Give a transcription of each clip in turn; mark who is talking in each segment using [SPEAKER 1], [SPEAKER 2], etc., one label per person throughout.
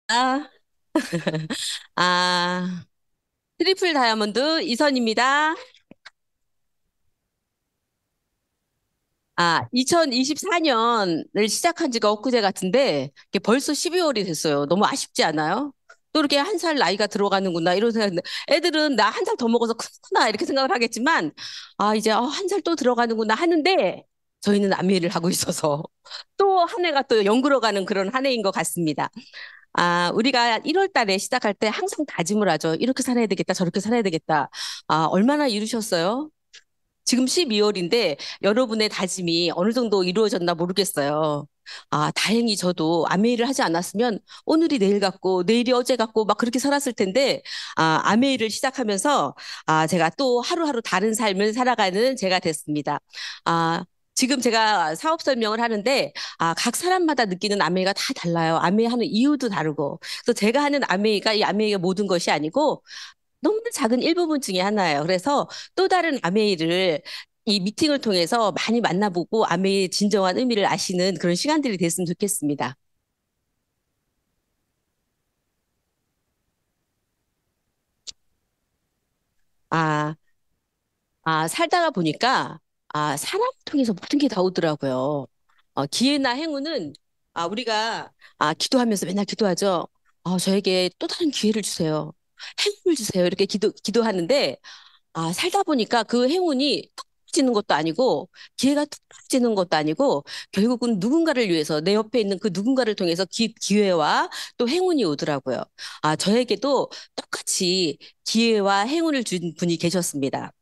[SPEAKER 1] 아, 아, 트리플 다이아몬드 이선입니다. 2024년을 시작한 지가 엊그제 같은데, 이게 벌써 12월이 됐어요. 너무 아쉽지 않아요? 또 이렇게 한 살 나이가 들어가는구나, 이런 생각. 애들은 나 한 살 더 먹어서 크구나, 이렇게 생각을 하겠지만, 이제 한 살 또 들어가는구나 하는데, 저희는 안매를 하고 있어서 또 한 해가 또 연그러가는 그런 한 해인 것 같습니다. 우리가 1월 달에 시작할 때 항상 다짐을 하죠. 이렇게 살아야 되겠다, 저렇게 살아야 되겠다. 얼마나 이루셨어요? 지금 12월인데 여러분의 다짐이 어느 정도 이루어졌나 모르겠어요. 다행히 저도 아메이를 하지 않았으면 오늘이 내일 같고 내일이 어제 같고 막 그렇게 살았을 텐데, 아메이를 시작하면서 제가 또 하루하루 다른 삶을 살아가는 제가 됐습니다. 아, 지금 제가 사업 설명을 하는데, 각 사람마다 느끼는 아메이가 다 달라요. 아메이 하는 이유도 다르고. 그래서 제가 하는 아메이가 이 아메이가 모든 것이 아니고 너무 작은 일부분 중에 하나예요. 그래서 또 다른 아메이를 이 미팅을 통해서 많이 만나보고 아메이의 진정한 의미를 아시는 그런 시간들이 됐으면 좋겠습니다. 아, 살다가 보니까 사람 통해서 모든 게 다 오더라고요. 기회나 행운은 우리가 기도하면서 맨날 기도하죠. 저에게 또 다른 기회를 주세요. 행운을 주세요. 이렇게 기도하는데, 살다 보니까 그 행운이 뚝 떨어지는 것도 아니고 기회가 뚝 떨어지는 것도 아니고 결국은 누군가를 위해서 내 옆에 있는 그 누군가를 통해서 기회와 또 행운이 오더라고요. 저에게도 똑같이 기회와 행운을 준 분이 계셨습니다.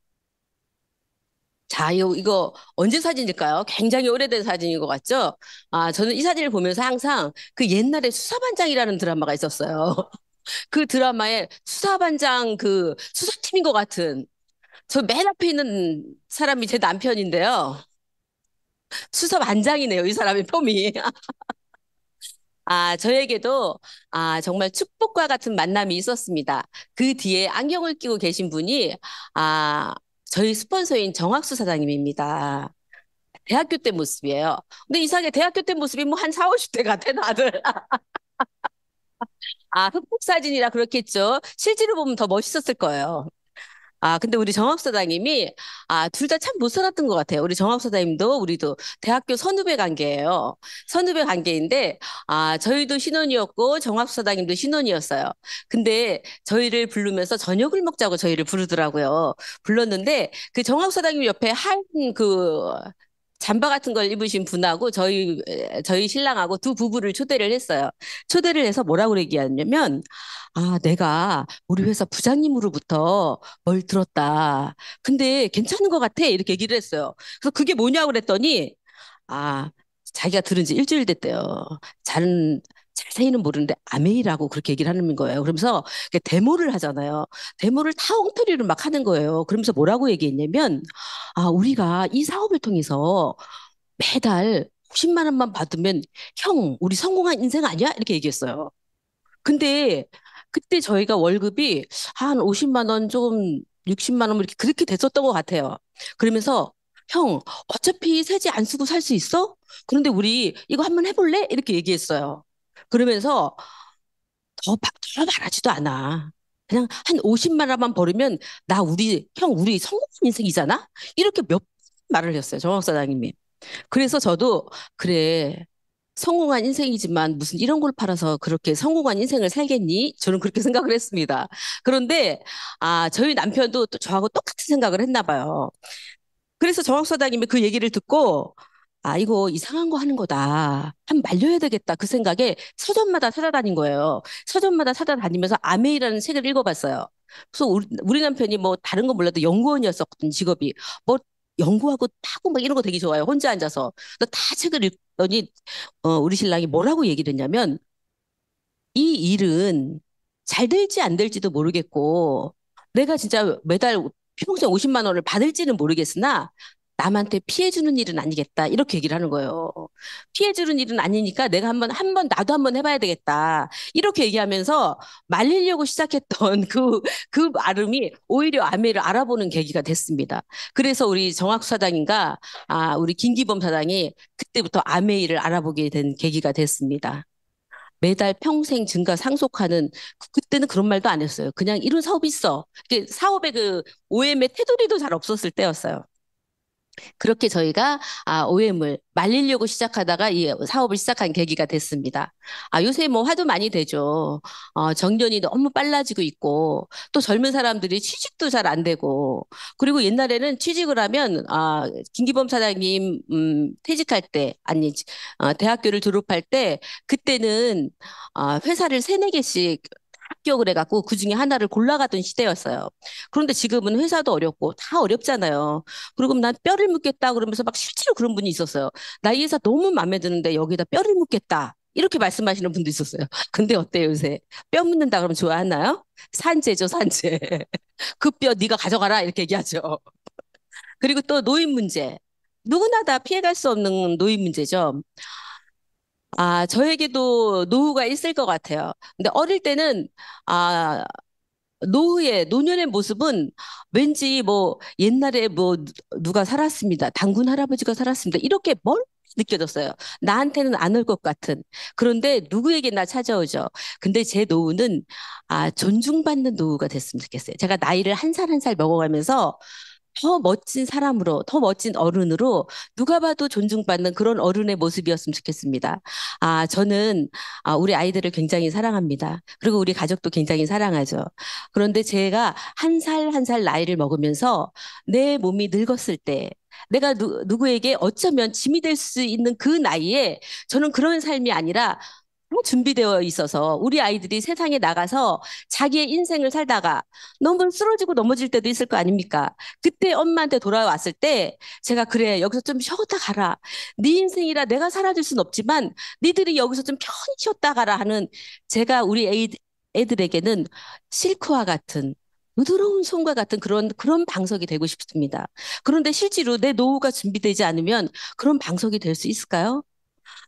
[SPEAKER 1] 자, 이거 언제 사진일까요? 굉장히 오래된 사진인 것 같죠? 저는 이 사진을 보면서 항상 그 옛날에 수사반장이라는 드라마가 있었어요. 그 드라마에 수사반장 그 수사팀인 것 같은, 저 맨 앞에 있는 사람이 제 남편인데요. 수사반장이네요, 이 사람의 폼이. 저에게도 정말 축복과 같은 만남이 있었습니다. 그 뒤에 안경을 끼고 계신 분이 아, 저희 스폰서인 정학수 사장님입니다. 대학교 때 모습이에요. 근데 이상하게 대학교 때 모습이 뭐 한 4, 50대 같아, 다들. 흑복 사진이라 그렇겠죠. 실제로 보면 더 멋있었을 거예요. 근데 우리 정학사장님이, 둘 다 참 못 살았던 것 같아요. 우리 정학사장님도 우리도 대학교 선후배 관계예요. 선후배 관계인데, 저희도 신혼이었고, 정학사장님도 신혼이었어요. 근데 저희를 부르면서 저녁을 먹자고 저희를 부르더라고요. 불렀는데, 그 정학사장님 옆에 한 잠바 같은 걸 입으신 분하고 저희 신랑하고 두 부부를 초대를 했어요. 초대를 해서 뭐라고 얘기하냐면, 내가 우리 회사 부장님으로부터 뭘 들었다. 근데 괜찮은 것 같아. 이렇게 얘기를 했어요. 그래서 그게 뭐냐고 그랬더니, 아, 자기가 들은 지 일주일 됐대요. 자세히는 모르는데 아메이라고 그렇게 얘기를 하는 거예요. 그러면서 데모를 하잖아요. 데모를 다 엉터리로 막 하는 거예요. 그러면서 뭐라고 얘기했냐면, 우리가 이 사업을 통해서 매달 50만 원만 받으면 형, 우리 성공한 인생 아니야? 이렇게 얘기했어요. 근데 그때 저희가 월급이 한 50만 원, 조금 60만 원 이렇게 그렇게 됐었던 것 같아요. 그러면서 형, 어차피 세제 안 쓰고 살 수 있어? 그런데 우리 이거 한번 해볼래? 이렇게 얘기했어요. 그러면서 더 말하지도 않아. 그냥 한 50만 원만 벌으면 우리 성공한 인생이잖아? 이렇게 몇 번 말을 했어요. 정학 사장님이. 그래서 저도 그래, 성공한 인생이지만 무슨 이런 걸 팔아서 그렇게 성공한 인생을 살겠니? 저는 그렇게 생각을 했습니다. 그런데 저희 남편도 또 저하고 똑같은 생각을 했나 봐요. 그래서 정학 사장님이 그 얘기를 듣고 이거 이상한 거 하는 거다. 한 말려야 되겠다. 그 생각에 서점마다 찾아다닌 거예요. 서점마다 찾아다니면서 아메이라는 책을 읽어봤어요. 그래서 우리 남편이 뭐 다른 건 몰라도 연구원이었었거든, 직업이. 뭐 연구하고 하고 막 이런 거 되게 좋아요. 혼자 앉아서. 그래서 다 책을 읽더니 우리 신랑이 뭐라고 얘기를 했냐면, 이 일은 잘 될지 안 될지도 모르겠고, 내가 진짜 매달 평생 50만 원을 받을지는 모르겠으나, 남한테 피해주는 일은 아니겠다. 이렇게 얘기를 하는 거예요. 피해주는 일은 아니니까 내가 나도 한번 해봐야 되겠다. 이렇게 얘기하면서 말리려고 시작했던 그 발음이 오히려 아메를 알아보는 계기가 됐습니다. 그래서 우리 정학수 사장님과 우리 김기범 사장이 그때부터 아메이를 알아보게 된 계기가 됐습니다. 매달 평생 증가 상속하는 그때는 그런 말도 안 했어요. 그냥 이런 사업이 있어. 사업의 그 OM의 테두리도 잘 없었을 때였어요. 그렇게 저희가 OM을 말리려고 시작하다가 이 사업을 시작한 계기가 됐습니다. 요새 뭐 화도 많이 되죠. 정년이 너무 빨라지고 있고 또 젊은 사람들이 취직도 잘 안 되고 그리고 옛날에는 취직을 하면 김기범 사장님 퇴직할 때 아니 대학교를 졸업할 때 그때는 회사를 세네 개씩 합격을 해갖고 그 중에 하나를 골라가던 시대였어요. 그런데 지금은 회사도 어렵고 다 어렵잖아요. 그리고 난 뼈를 묻겠다 그러면서 막 실제로 그런 분이 있었어요. 나 이 회사 너무 마음에 드는데 여기다 뼈를 묻겠다. 이렇게 말씀하시는 분도 있었어요. 근데 어때요, 요새? 뼈 묻는다 그러면 좋아하나요? 산재죠, 산재. 그 뼈 네가 가져가라 이렇게 얘기하죠. 그리고 또 노인 문제. 누구나 다 피해갈 수 없는 노인 문제죠. 저에게도 노후가 있을 것 같아요. 근데 어릴 때는 아, 노년의 모습은 왠지 뭐 옛날에 뭐 누가 살았습니다. 당군 할아버지가 살았습니다. 이렇게 멀리 느껴졌어요. 나한테는 안 올 것 같은. 그런데 누구에게나 찾아오죠. 근데 제 노후는 존중받는 노후가 됐으면 좋겠어요. 제가 나이를 한 살 한 살 먹어가면서 더 멋진 사람으로, 더 멋진 어른으로 누가 봐도 존중받는 그런 어른의 모습이었으면 좋겠습니다. 저는 우리 아이들을 굉장히 사랑합니다. 그리고 우리 가족도 굉장히 사랑하죠. 그런데 제가 한 살 한 살 나이를 먹으면서 내 몸이 늙었을 때 내가 누구에게 어쩌면 짐이 될 수 있는 그 나이에 저는 그런 삶이 아니라 준비되어 있어서 우리 아이들이 세상에 나가서 자기의 인생을 살다가 너무 쓰러지고 넘어질 때도 있을 거 아닙니까? 그때 엄마한테 돌아왔을 때 제가 그래 여기서 좀 쉬었다 가라. 네 인생이라 내가 살아줄 순 없지만 니들이 여기서 좀 편히 쉬었다 가라 하는 제가 우리 애들에게는 실크와 같은 부드러운 손과 같은 그런 방석이 되고 싶습니다. 그런데 실제로 내 노후가 준비되지 않으면 그런 방석이 될 수 있을까요?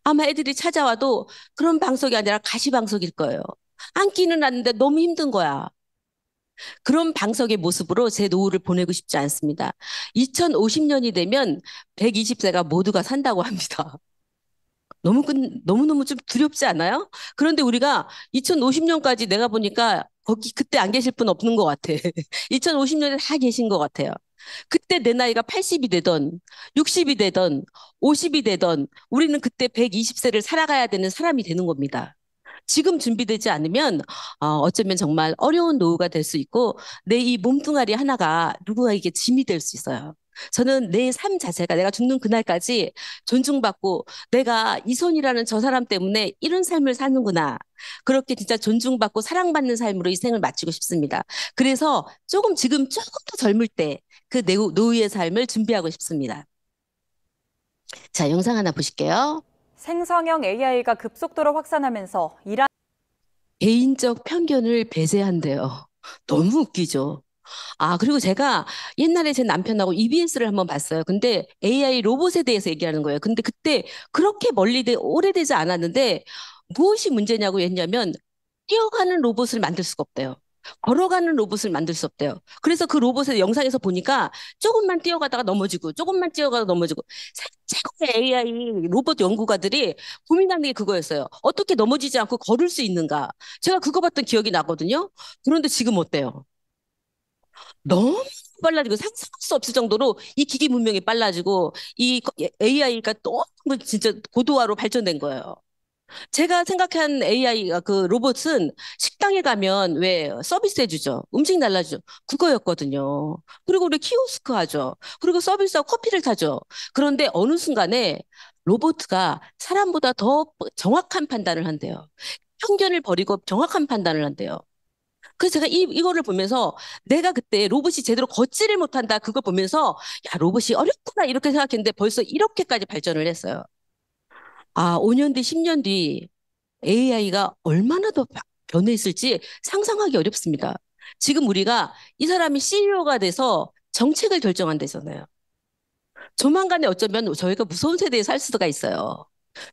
[SPEAKER 1] 아마 애들이 찾아와도 그런 방석이 아니라 가시방석일 거예요. 앉기는 않는데 너무 힘든 거야. 그런 방석의 모습으로 제 노후를 보내고 싶지 않습니다. 2050년이 되면 120세가 모두가 산다고 합니다. 너무너무 좀 두렵지 않아요? 그런데 우리가 2050년까지 내가 보니까 그때 안 계실 분 없는 것 같아. 2050년에 다 계신 것 같아요. 그때 내 나이가 80이 되던, 60이 되던, 50이 되던, 우리는 그때 120세를 살아가야 되는 사람이 되는 겁니다. 지금 준비되지 않으면 어쩌면 정말 어려운 노후가 될 수 있고 내 이 몸뚱아리 하나가 누구에게 짐이 될 수 있어요. 저는 내 삶 자체가 내가 죽는 그날까지 존중받고 내가 이손이라는 저 사람 때문에 이런 삶을 사는구나. 그렇게 진짜 존중받고 사랑받는 삶으로 이 생을 마치고 싶습니다. 그래서 지금 조금 더 젊을 때 그 노후의 삶을 준비하고 싶습니다. 자, 영상 하나 보실게요.
[SPEAKER 2] 생성형 AI가 급속도로 확산하면서 일한
[SPEAKER 1] 개인적 편견을 배제한대요. 너무 웃기죠. 그리고 제가 옛날에 제 남편하고 EBS를 한번 봤어요. 근데 AI 로봇에 대해서 얘기하는 거예요. 근데 그때 그렇게 오래되지 않았는데 무엇이 문제냐고 했냐면 뛰어가는 로봇을 만들 수가 없대요. 걸어가는 로봇을 만들 수 없대요. 그래서 그 로봇의 영상에서 보니까 조금만 뛰어가다가 넘어지고 조금만 뛰어가다가 넘어지고 최고의 AI 로봇 연구가들이 고민하는 게 그거였어요. 어떻게 넘어지지 않고 걸을 수 있는가? 제가 그거 봤던 기억이 나거든요. 그런데 지금 어때요? 너무 빨라지고 상상할 수 없을 정도로 이 기기 문명이 빨라지고 이 AI가 너무 진짜 고도화로 발전된 거예요. 제가 생각한 AI가 그 로봇은 식당에 가면 왜 서비스 해주죠. 음식 날라주죠. 그거였거든요. 그리고 우리 키오스크 하죠. 그리고 서비스하고 커피를 타죠. 그런데 어느 순간에 로봇가 사람보다 더 정확한 판단을 한대요. 편견을 버리고 정확한 판단을 한대요. 그래서 제가 이거를 보면서 내가 그때 로봇이 제대로 걷지를 못한다 그걸 보면서 야 로봇이 어렵구나 이렇게 생각했는데 벌써 이렇게까지 발전을 했어요. 5년 뒤, 10년 뒤 AI가 얼마나 더 변해 있을지 상상하기 어렵습니다. 지금 우리가 이 사람이 CEO가 돼서 정책을 결정한다잖아요. 조만간에 어쩌면 저희가 무서운 세대에 살 수가 있어요.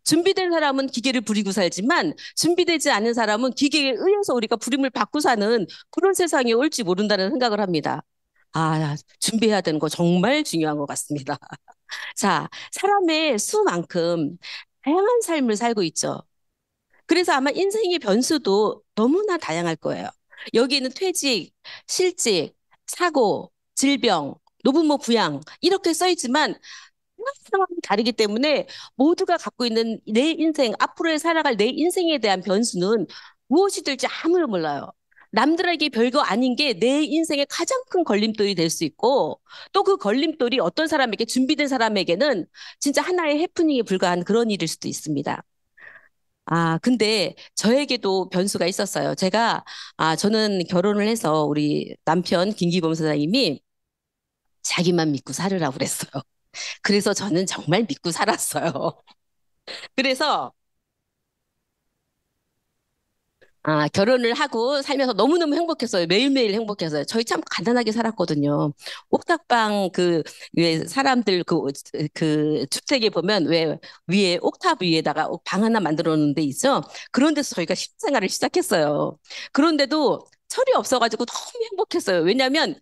[SPEAKER 1] 준비된 사람은 기계를 부리고 살지만 준비되지 않은 사람은 기계에 의해서 우리가 부림을 받고 사는 그런 세상이 올지 모른다는 생각을 합니다. 준비해야 되는 거 정말 중요한 것 같습니다. 자, 사람의 수만큼 다양한 삶을 살고 있죠. 그래서 아마 인생의 변수도 너무나 다양할 거예요. 여기에는 퇴직, 실직, 사고, 질병, 노부모 부양 이렇게 써 있지만 상황이 다르기 때문에 모두가 갖고 있는 내 인생, 앞으로 살아갈 내 인생에 대한 변수는 무엇이 될지 아무도 몰라요. 남들에게 별거 아닌 게 내 인생의 가장 큰 걸림돌이 될 수 있고 또 그 걸림돌이 어떤 사람에게 준비된 사람에게는 진짜 하나의 해프닝에 불과한 그런 일일 수도 있습니다. 근데 저에게도 변수가 있었어요. 저는 결혼을 해서 우리 남편 김기범 사장님이 자기만 믿고 살으라고 그랬어요. 그래서 저는 정말 믿고 살았어요. 그래서 결혼을 하고 살면서 너무너무 행복했어요. 매일매일 행복했어요. 저희 참 가난하게 살았거든요. 옥탑방 왜 사람들 그 주택에 보면 왜 위에 옥탑 위에다가 방 하나 만들어 놓은 데 있죠. 그런 데서 저희가 신생활을 시작했어요. 그런데도 철이 없어가지고 너무 행복했어요. 왜냐하면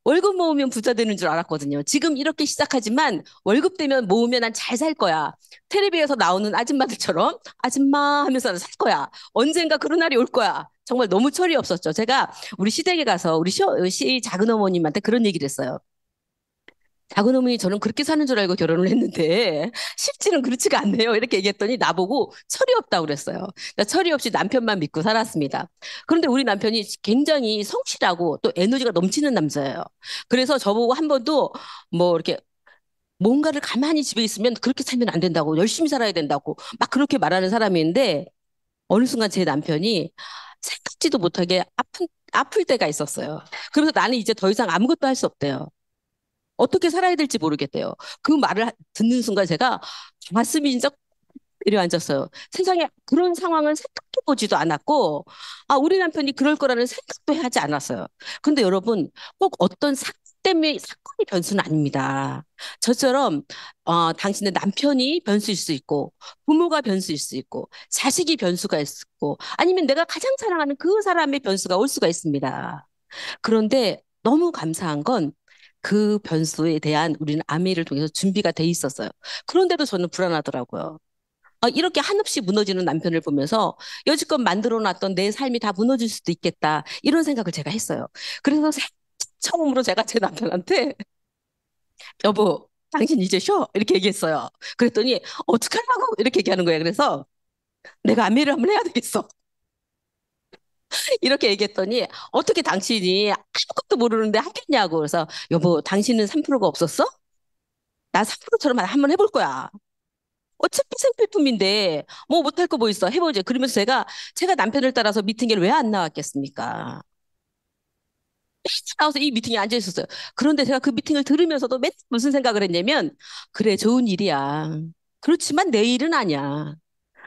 [SPEAKER 1] 월급 모으면 부자 되는 줄 알았거든요. 지금 이렇게 시작하지만 월급 되면 모으면 난 잘 살 거야. 텔레비에서 나오는 아줌마들처럼 아줌마 하면서 살 거야. 언젠가 그런 날이 올 거야. 정말 너무 철이 없었죠. 제가 우리 시댁에 가서 우리 시 작은 어머님한테 그런 얘기를 했어요. 작은 어머니 저는 그렇게 사는 줄 알고 결혼을 했는데 실제는 그렇지가 않네요. 이렇게 얘기했더니 나보고 철이 없다고 그랬어요. 그러니까 철이 없이 남편만 믿고 살았습니다. 그런데 우리 남편이 굉장히 성실하고 또 에너지가 넘치는 남자예요. 그래서 저보고 한 번도 뭐 이렇게 뭔가를 가만히 집에 있으면 그렇게 살면 안 된다고 열심히 살아야 된다고 막 그렇게 말하는 사람인데 어느 순간 제 남편이 생각지도 못하게 아플 때가 있었어요. 그래서 나는 이제 더 이상 아무것도 할 수 없대요. 어떻게 살아야 될지 모르겠대요. 그 말을 듣는 순간 제가 가슴이 진짜 이리 앉았어요. 세상에 그런 상황은 생각해 보지도 않았고, 우리 남편이 그럴 거라는 생각도 하지 않았어요. 근데 여러분, 꼭 어떤 사건 때문에 사건이 변수는 아닙니다. 저처럼, 당신의 남편이 변수일 수 있고, 부모가 변수일 수 있고, 자식이 변수가 있고, 아니면 내가 가장 사랑하는 그 사람의 변수가 올 수가 있습니다. 그런데 너무 감사한 건 그 변수에 대한 우리는 아메이를 통해서 준비가 돼 있었어요. 그런데도 저는 불안하더라고요. 이렇게 한없이 무너지는 남편을 보면서 여지껏 만들어 놨던 내 삶이 다 무너질 수도 있겠다. 이런 생각을 제가 했어요. 그래서 처음으로 제가 제 남편한테 여보, 당신 이제 쉬어. 이렇게 얘기했어요. 그랬더니 어떡하려고 이렇게 얘기하는 거예요. 그래서 내가 아메이를 한번 해야 되겠어. 이렇게 얘기했더니 어떻게 당신이 아무것도 모르는데 하겠냐고. 그래서 여보, 당신은 3%가 없었어? 나 3%처럼 한번 해볼 거야. 어차피 생필품인데 뭐 못할 거 뭐 있어 해보죠. 그러면서 제가 남편을 따라서 미팅에 왜 안 나왔겠습니까? 나와서 이 미팅에 앉아 있었어요. 그런데 제가 그 미팅을 들으면서도 맨 무슨 생각을 했냐면 그래 좋은 일이야. 그렇지만 내 일은 아니야.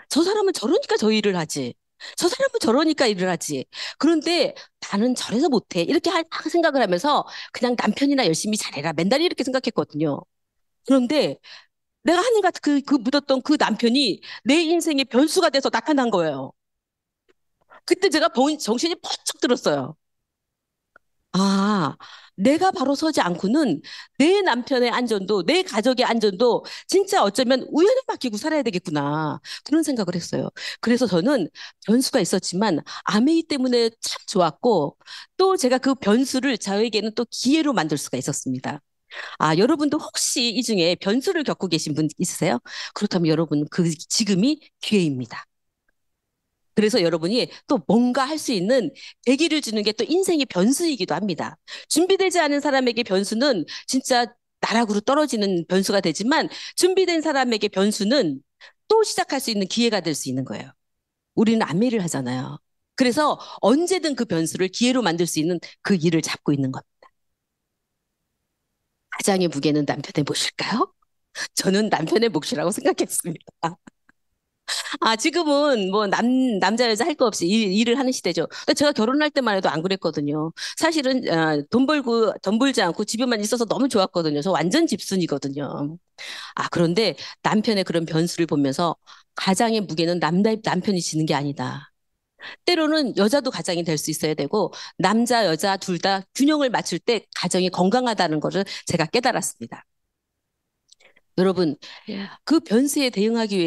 [SPEAKER 1] 저 사람은 저러니까 저 일을 하지. 저 사람은 저러니까 일을 하지. 그런데 나는 저래서 못해. 이렇게 생각을 하면서 그냥 남편이나 열심히 잘해라. 맨날 이렇게 생각했거든요. 그런데 내가 하늘과 그 묻었던 그 남편이 내 인생의 변수가 돼서 나타난 거예요. 그때 제가 정신이 번쩍 들었어요. 아, 내가 바로 서지 않고는 내 남편의 안전도, 내 가족의 안전도 진짜 어쩌면 우연에 맡기고 살아야 되겠구나. 그런 생각을 했어요. 그래서 저는 변수가 있었지만 아메이 때문에 참 좋았고 또 제가 그 변수를 저에게는 또 기회로 만들 수가 있었습니다. 여러분도 혹시 이 중에 변수를 겪고 계신 분 있으세요? 그렇다면 여러분, 지금이 기회입니다. 그래서 여러분이 또 뭔가 할 수 있는 계기를 주는 게 또 인생의 변수이기도 합니다. 준비되지 않은 사람에게 변수는 진짜 나락으로 떨어지는 변수가 되지만 준비된 사람에게 변수는 또 시작할 수 있는 기회가 될 수 있는 거예요. 우리는 안매를 하잖아요. 그래서 언제든 그 변수를 기회로 만들 수 있는 그 일을 잡고 있는 겁니다. 가장의 무게는 남편의 몫일까요? 저는 남편의 몫이라고 생각했습니다. 지금은 뭐 남자, 여자 할 거 없이 일을 하는 시대죠. 근데 제가 결혼할 때만 해도 안 그랬거든요. 사실은, 돈 벌지 않고 집에만 있어서 너무 좋았거든요. 저 완전 집순이거든요. 그런데 남편의 그런 변수를 보면서 가장의 무게는 남편이 지는 게 아니다. 때로는 여자도 가장이 될 수 있어야 되고, 남자, 여자 둘 다 균형을 맞출 때 가정이 건강하다는 것을 제가 깨달았습니다. 여러분, 그 변수에 대응하기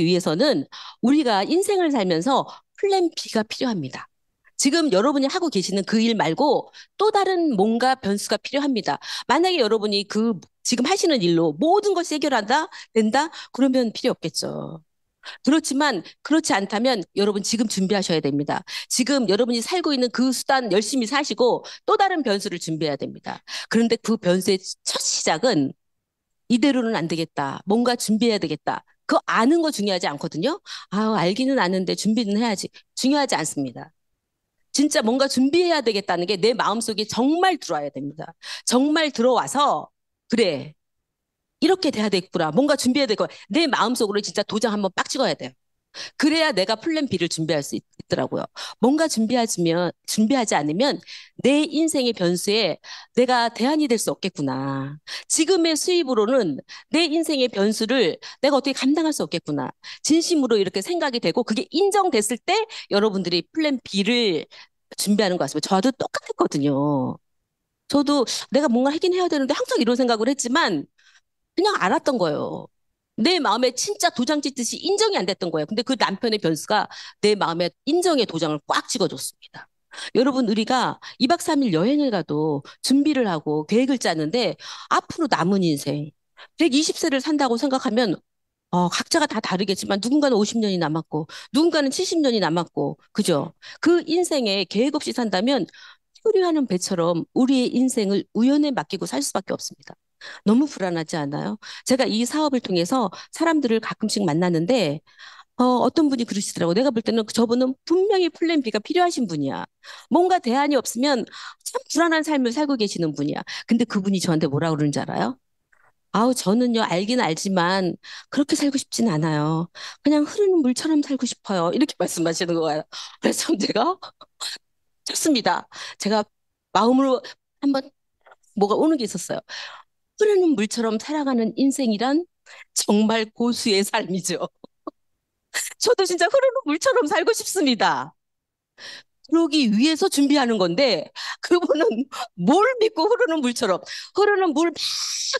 [SPEAKER 1] 위해서는 우리가 인생을 살면서 플랜 B가 필요합니다. 지금 여러분이 하고 계시는 그 일 말고 또 다른 뭔가 변수가 필요합니다. 만약에 여러분이 지금 하시는 일로 모든 것이 해결한다? 된다? 그러면 필요 없겠죠. 그렇지만 그렇지 않다면 여러분 지금 준비하셔야 됩니다. 지금 여러분이 살고 있는 그 수단 열심히 사시고 또 다른 변수를 준비해야 됩니다. 그런데 그 변수의 첫 시작은 이대로는 안 되겠다. 뭔가 준비해야 되겠다. 그거 아는 거 중요하지 않거든요. 아, 알기는 아는데 준비는 해야지. 중요하지 않습니다. 진짜 뭔가 준비해야 되겠다는 게 내 마음속에 정말 들어와야 됩니다. 정말 들어와서 그래. 이렇게 돼야 되겠구나. 뭔가 준비해야 되고 내 마음속으로 진짜 도장 한번 빡 찍어야 돼요. 그래야 내가 플랜 B를 준비할 수 있더라고요. 뭔가 준비하지 않으면 내 인생의 변수에 내가 대안이 될 수 없겠구나. 지금의 수입으로는 내 인생의 변수를 내가 어떻게 감당할 수 없겠구나. 진심으로 이렇게 생각이 되고 그게 인정됐을 때 여러분들이 플랜 B를 준비하는 것 같습니다. 저도 똑같았거든요. 저도 내가 뭔가 하긴 해야 되는데 항상 이런 생각을 했지만 그냥 알았던 거예요. 내 마음에 진짜 도장 찍듯이 인정이 안 됐던 거예요. 근데 그 남편의 변수가 내 마음에 인정의 도장을 꽉 찍어줬습니다. 여러분, 우리가 2박 3일 여행을 가도 준비를 하고 계획을 짜는데 앞으로 남은 인생, 120세를 산다고 생각하면 각자가 다 다르겠지만 누군가는 50년이 남았고 누군가는 70년이 남았고 그죠? 그 인생에 계획 없이 산다면 표류하는 배처럼 우리의 인생을 우연에 맡기고 살 수밖에 없습니다. 너무 불안하지 않아요? 제가 이 사업을 통해서 사람들을 가끔씩 만나는데 어떤 분이 그러시더라고요. 내가 볼 때는 저분은 분명히 플랜 B가 필요하신 분이야. 뭔가 대안이 없으면 참 불안한 삶을 살고 계시는 분이야. 근데 그분이 저한테 뭐라 그러는지 알아요? 아우, 저는요, 알긴 알지만 그렇게 살고 싶진 않아요. 그냥 흐르는 물처럼 살고 싶어요. 이렇게 말씀하시는 거예요. 그래서 참 제가 좋습니다. 제가 마음으로 한번 뭐가 오는 게 있었어요. 흐르는 물처럼 살아가는 인생이란 정말 고수의 삶이죠. 저도 진짜 흐르는 물처럼 살고 싶습니다. 그러기 위해서 준비하는 건데 그분은 뭘 믿고 흐르는 물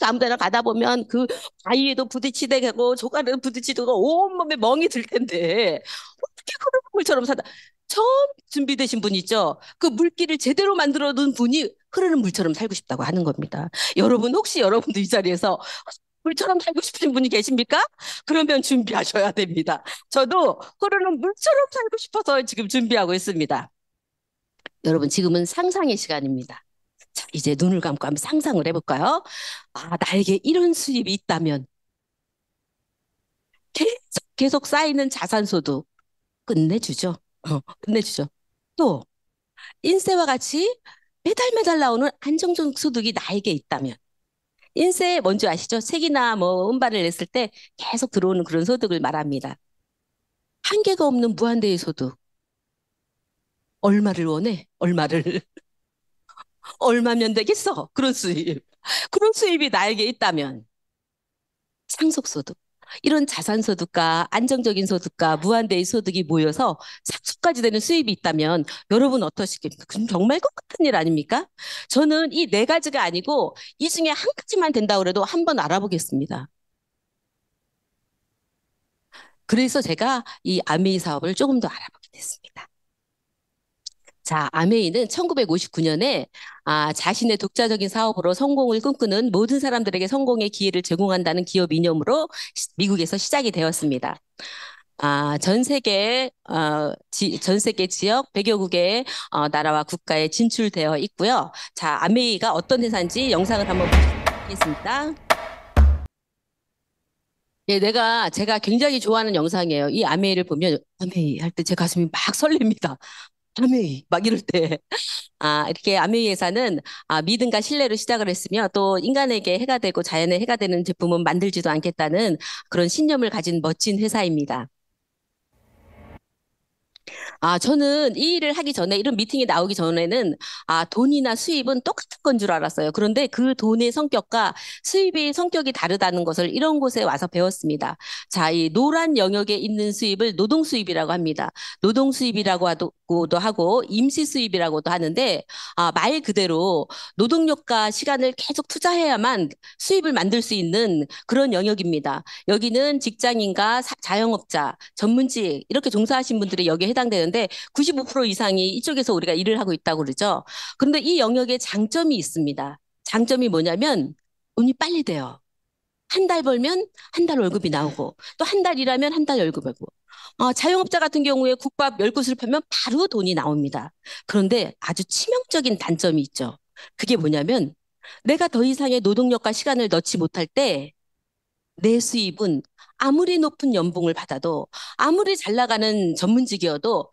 [SPEAKER 1] 막 아무 데나 가다 보면 그 바위에도 부딪히게 되고 조가에도 부딪히고 온몸에 멍이 들 텐데 어떻게 흐르는 물처럼 사다 처음 준비되신 분 있죠? 그 물길을 제대로 만들어 둔 분이 흐르는 물처럼 살고 싶다고 하는 겁니다. 여러분 혹시 여러분도 이 자리에서 물처럼 살고 싶으신 분이 계십니까? 그러면 준비하셔야 됩니다. 저도 흐르는 물처럼 살고 싶어서 지금 준비하고 있습니다. 여러분, 지금은 상상의 시간입니다. 자, 이제 눈을 감고 한번 상상을 해볼까요? 아, 나에게 이런 수입이 있다면 계속 쌓이는 자산소득 끝내주죠. 끝내주죠. 또, 인세와 같이 매달 매달 나오는 안정적 소득이 나에게 있다면 인세 뭔지 아시죠? 세기나 뭐 음반을 냈을 때 계속 들어오는 그런 소득을 말합니다. 한계가 없는 무한대의 소득. 얼마를 원해? 얼마를. 얼마면 되겠어? 그런 수입. 그런 수입이 나에게 있다면 상속소득. 이런 자산소득과 안정적인 소득과 무한대의 소득이 모여서 상속까지 되는 수입이 있다면 여러분 어떠시겠습니까? 그럼 정말 꿈 같은 일 아닙니까? 저는 이 네 가지가 아니고 이 중에 한 가지만 된다 그래도 한번 알아보겠습니다. 그래서 제가 이 아메이 사업을 조금 더 알아보게 됐습니다. 자, 아메이는 1959년에 자신의 독자적인 사업으로 성공을 꿈꾸는 모든 사람들에게 성공의 기회를 제공한다는 기업 이념으로 미국에서 시작이 되었습니다. 전 세계 지역 100여 국의 나라와 국가에 진출되어 있고요. 자, 아메이가 어떤 회사인지 영상을 한번 보겠습니다. 예, 제가 굉장히 좋아하는 영상이에요. 이 아메이를 보면, 아메이 할 때 제 가슴이 막 설렙니다. 아메이, 막 이럴 때. 이렇게 아메이 회사는 믿음과 신뢰로 시작을 했으며 또 인간에게 해가 되고 자연에 해가 되는 제품은 만들지도 않겠다는 그런 신념을 가진 멋진 회사입니다. 저는 이 일을 하기 전에, 이런 미팅이 나오기 전에는, 돈이나 수입은 똑같은 건 줄 알았어요. 그런데 그 돈의 성격과 수입의 성격이 다르다는 것을 이런 곳에 와서 배웠습니다. 자, 이 노란 영역에 있는 수입을 노동 수입이라고 합니다. 노동 수입이라고 하고도 하고, 임시 수입이라고도 하는데, 말 그대로 노동력과 시간을 계속 투자해야만 수입을 만들 수 있는 그런 영역입니다. 여기는 직장인과 자영업자, 전문직 이렇게 종사하신 분들이 여기에 해당되는데 95% 이상이 이쪽에서 우리가 일을 하고 있다고 그러죠. 그런데 이 영역에 장점이 있습니다. 장점이 뭐냐면 돈이 빨리 돼요. 한 달 벌면 한 달 월급이 나오고 또 한 달 일하면 한 달 월급이고 자영업자 같은 경우에 국밥 10곳을 팔면 바로 돈이 나옵니다. 그런데 아주 치명적인 단점이 있죠. 그게 뭐냐면 내가 더 이상의 노동력과 시간을 넣지 못할 때 내 수입은 아무리 높은 연봉을 받아도 아무리 잘 나가는 전문직이어도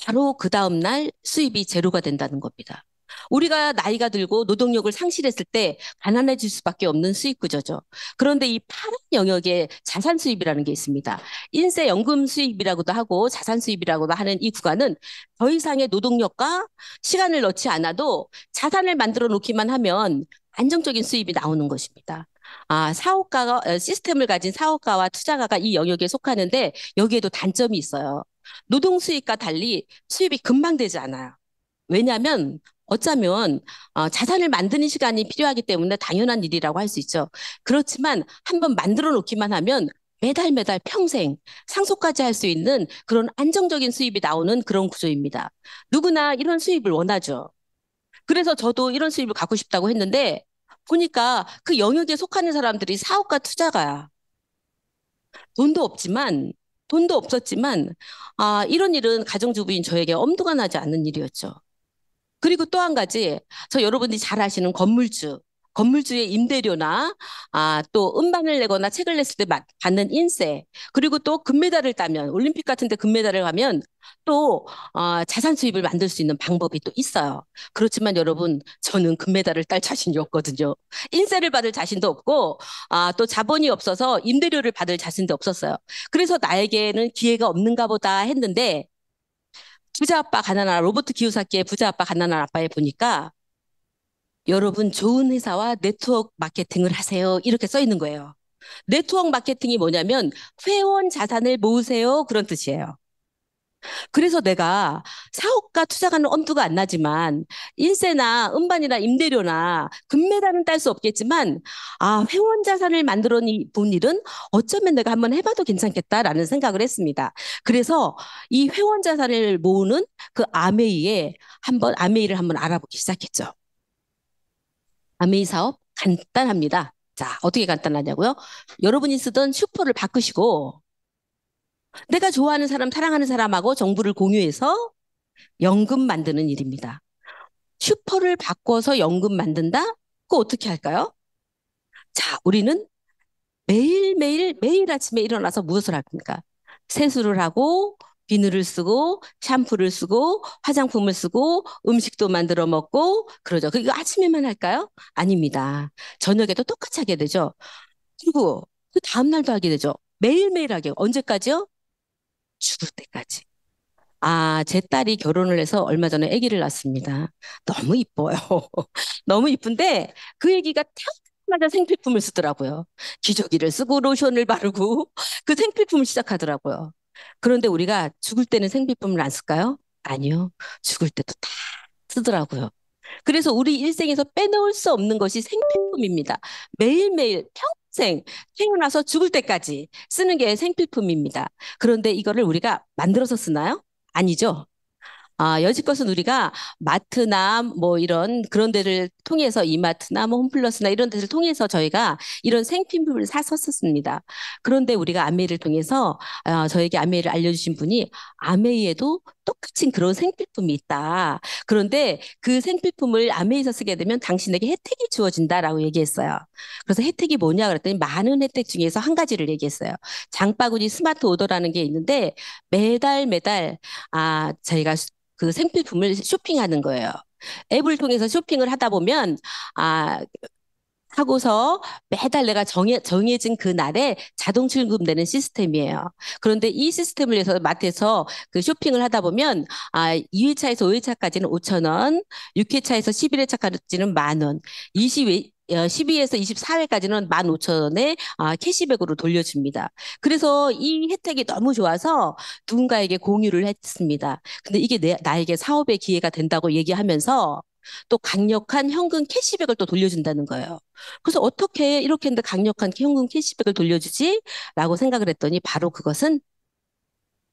[SPEAKER 1] 바로 그 다음날 수입이 제로가 된다는 겁니다. 우리가 나이가 들고 노동력을 상실했을 때 가난해질 수밖에 없는 수입 구조죠. 그런데 이 파란 영역에 자산 수입이라는 게 있습니다. 인세 연금 수입이라고도 하고 자산 수입이라고도 하는 이 구간은 더 이상의 노동력과 시간을 넣지 않아도 자산을 만들어 놓기만 하면 안정적인 수입이 나오는 것입니다. 사업가가 시스템을 가진 사업가와 투자가가 이 영역에 속하는데 여기에도 단점이 있어요. 노동 수입과 달리 수입이 금방 되지 않아요. 왜냐하면 어쩌면 자산을 만드는 시간이 필요하기 때문에 당연한 일이라고 할 수 있죠. 그렇지만 한번 만들어 놓기만 하면 매달 매달 평생 상속까지 할 수 있는 그런 안정적인 수입이 나오는 그런 구조입니다. 누구나 이런 수입을 원하죠. 그래서 저도 이런 수입을 갖고 싶다고 했는데 보니까 그 영역에 속하는 사람들이 사업가 투자가야. 돈도 없지만, 돈도 없었지만, 이런 일은 가정주부인 저에게 엄두가 나지 않는 일이었죠. 그리고 또 한 가지, 저 여러분들이 잘 아시는 건물주, 건물주의 임대료나, 또 음반을 내거나 책을 냈을 때 받는 인세, 그리고 또 금메달을 따면, 올림픽 같은 데 금메달을 가면 또, 자산 수입을 만들 수 있는 방법이 또 있어요. 그렇지만 여러분, 저는 금메달을 딸 자신이 없거든요. 인세를 받을 자신도 없고, 또 자본이 없어서 임대료를 받을 자신도 없었어요. 그래서 나에게는 기회가 없는가 보다 했는데, 부자 아빠 가난한 로버트 기요사키의 부자 아빠 가난한 아빠에 보니까 여러분 좋은 회사와 네트워크 마케팅을 하세요. 이렇게 써 있는 거예요. 네트워크 마케팅이 뭐냐면 회원 자산을 모으세요. 그런 뜻이에요. 그래서 내가 사업가 투자가는 엄두가 안 나지만 인세나 음반이나 임대료나 금메달은 딸 수 없겠지만 회원 자산을 만들어 본 일은 어쩌면 내가 한번 해봐도 괜찮겠다라는 생각을 했습니다. 그래서 이 회원 자산을 모으는 그 아메이를 한번 알아보기 시작했죠. 아메이 사업 간단합니다. 자, 어떻게 간단하냐고요? 여러분이 쓰던 슈퍼를 바꾸시고 내가 좋아하는 사람, 사랑하는 사람하고 정보를 공유해서 연금 만드는 일입니다. 슈퍼를 바꿔서 연금 만든다? 그거 어떻게 할까요? 자, 우리는 매일 아침에 일어나서 무엇을 할 겁니까? 세수를 하고, 비누를 쓰고, 샴푸를 쓰고, 화장품을 쓰고, 음식도 만들어 먹고, 그러죠. 그리고 아침에만 할까요? 아닙니다. 저녁에도 똑같이 하게 되죠. 그리고 그 다음날도 하게 되죠. 매일매일 하게. 언제까지요? 죽을 때까지. 제 딸이 결혼을 해서 얼마 전에 아기를 낳았습니다. 너무 이뻐요. 너무 이쁜데 그 아기가 태어나자마자 생필품을 쓰더라고요. 기저귀를 쓰고 로션을 바르고 그 생필품을 시작하더라고요. 그런데 우리가 죽을 때는 생필품을 안 쓸까요? 아니요. 죽을 때도 다 쓰더라고요. 그래서 우리 일생에서 빼놓을 수 없는 것이 생필품입니다. 매일매일 평생 태어나서 죽을 때까지 쓰는 게 생필품입니다. 그런데 이거를 우리가 만들어서 쓰나요? 아니죠. 여지껏은 우리가 마트나 뭐 이런 그런 데를 통해서 이마트나 뭐 홈플러스나 이런 데를 통해서 저희가 이런 생필품을 샀었습니다. 그런데 우리가 아메이를 통해서 저에게 아메이를 알려주신 분이 아메이에도 똑같은 그런 생필품이 있다. 그런데 그 생필품을 아메이에서 쓰게 되면 당신에게 혜택이 주어진다라고 얘기했어요. 그래서 혜택이 뭐냐 그랬더니 많은 혜택 중에서 한 가지를 얘기했어요. 장바구니 스마트 오더라는 게 있는데 매달 매달 저희가 그 생필품을 쇼핑하는 거예요. 앱을 통해서 쇼핑을 하다 보면, 하고서 매달 내가 정해진 그 날에 자동 출금되는 시스템이에요. 그런데 이 시스템을 위해서 마트에서 그 쇼핑을 하다 보면 2회차에서 5회차까지는 5천 원, 6회차에서 11회차까지는 만 원, 12에서 24회까지는 15,000원에 캐시백으로 돌려줍니다. 그래서 이 혜택이 너무 좋아서 누군가에게 공유를 했습니다. 근데 이게 나에게 사업의 기회가 된다고 얘기하면서 또 강력한 현금 캐시백을 또 돌려준다는 거예요. 그래서 어떻게 이렇게 했는데 강력한 현금 캐시백을 돌려주지? 라고 생각을 했더니 바로 그것은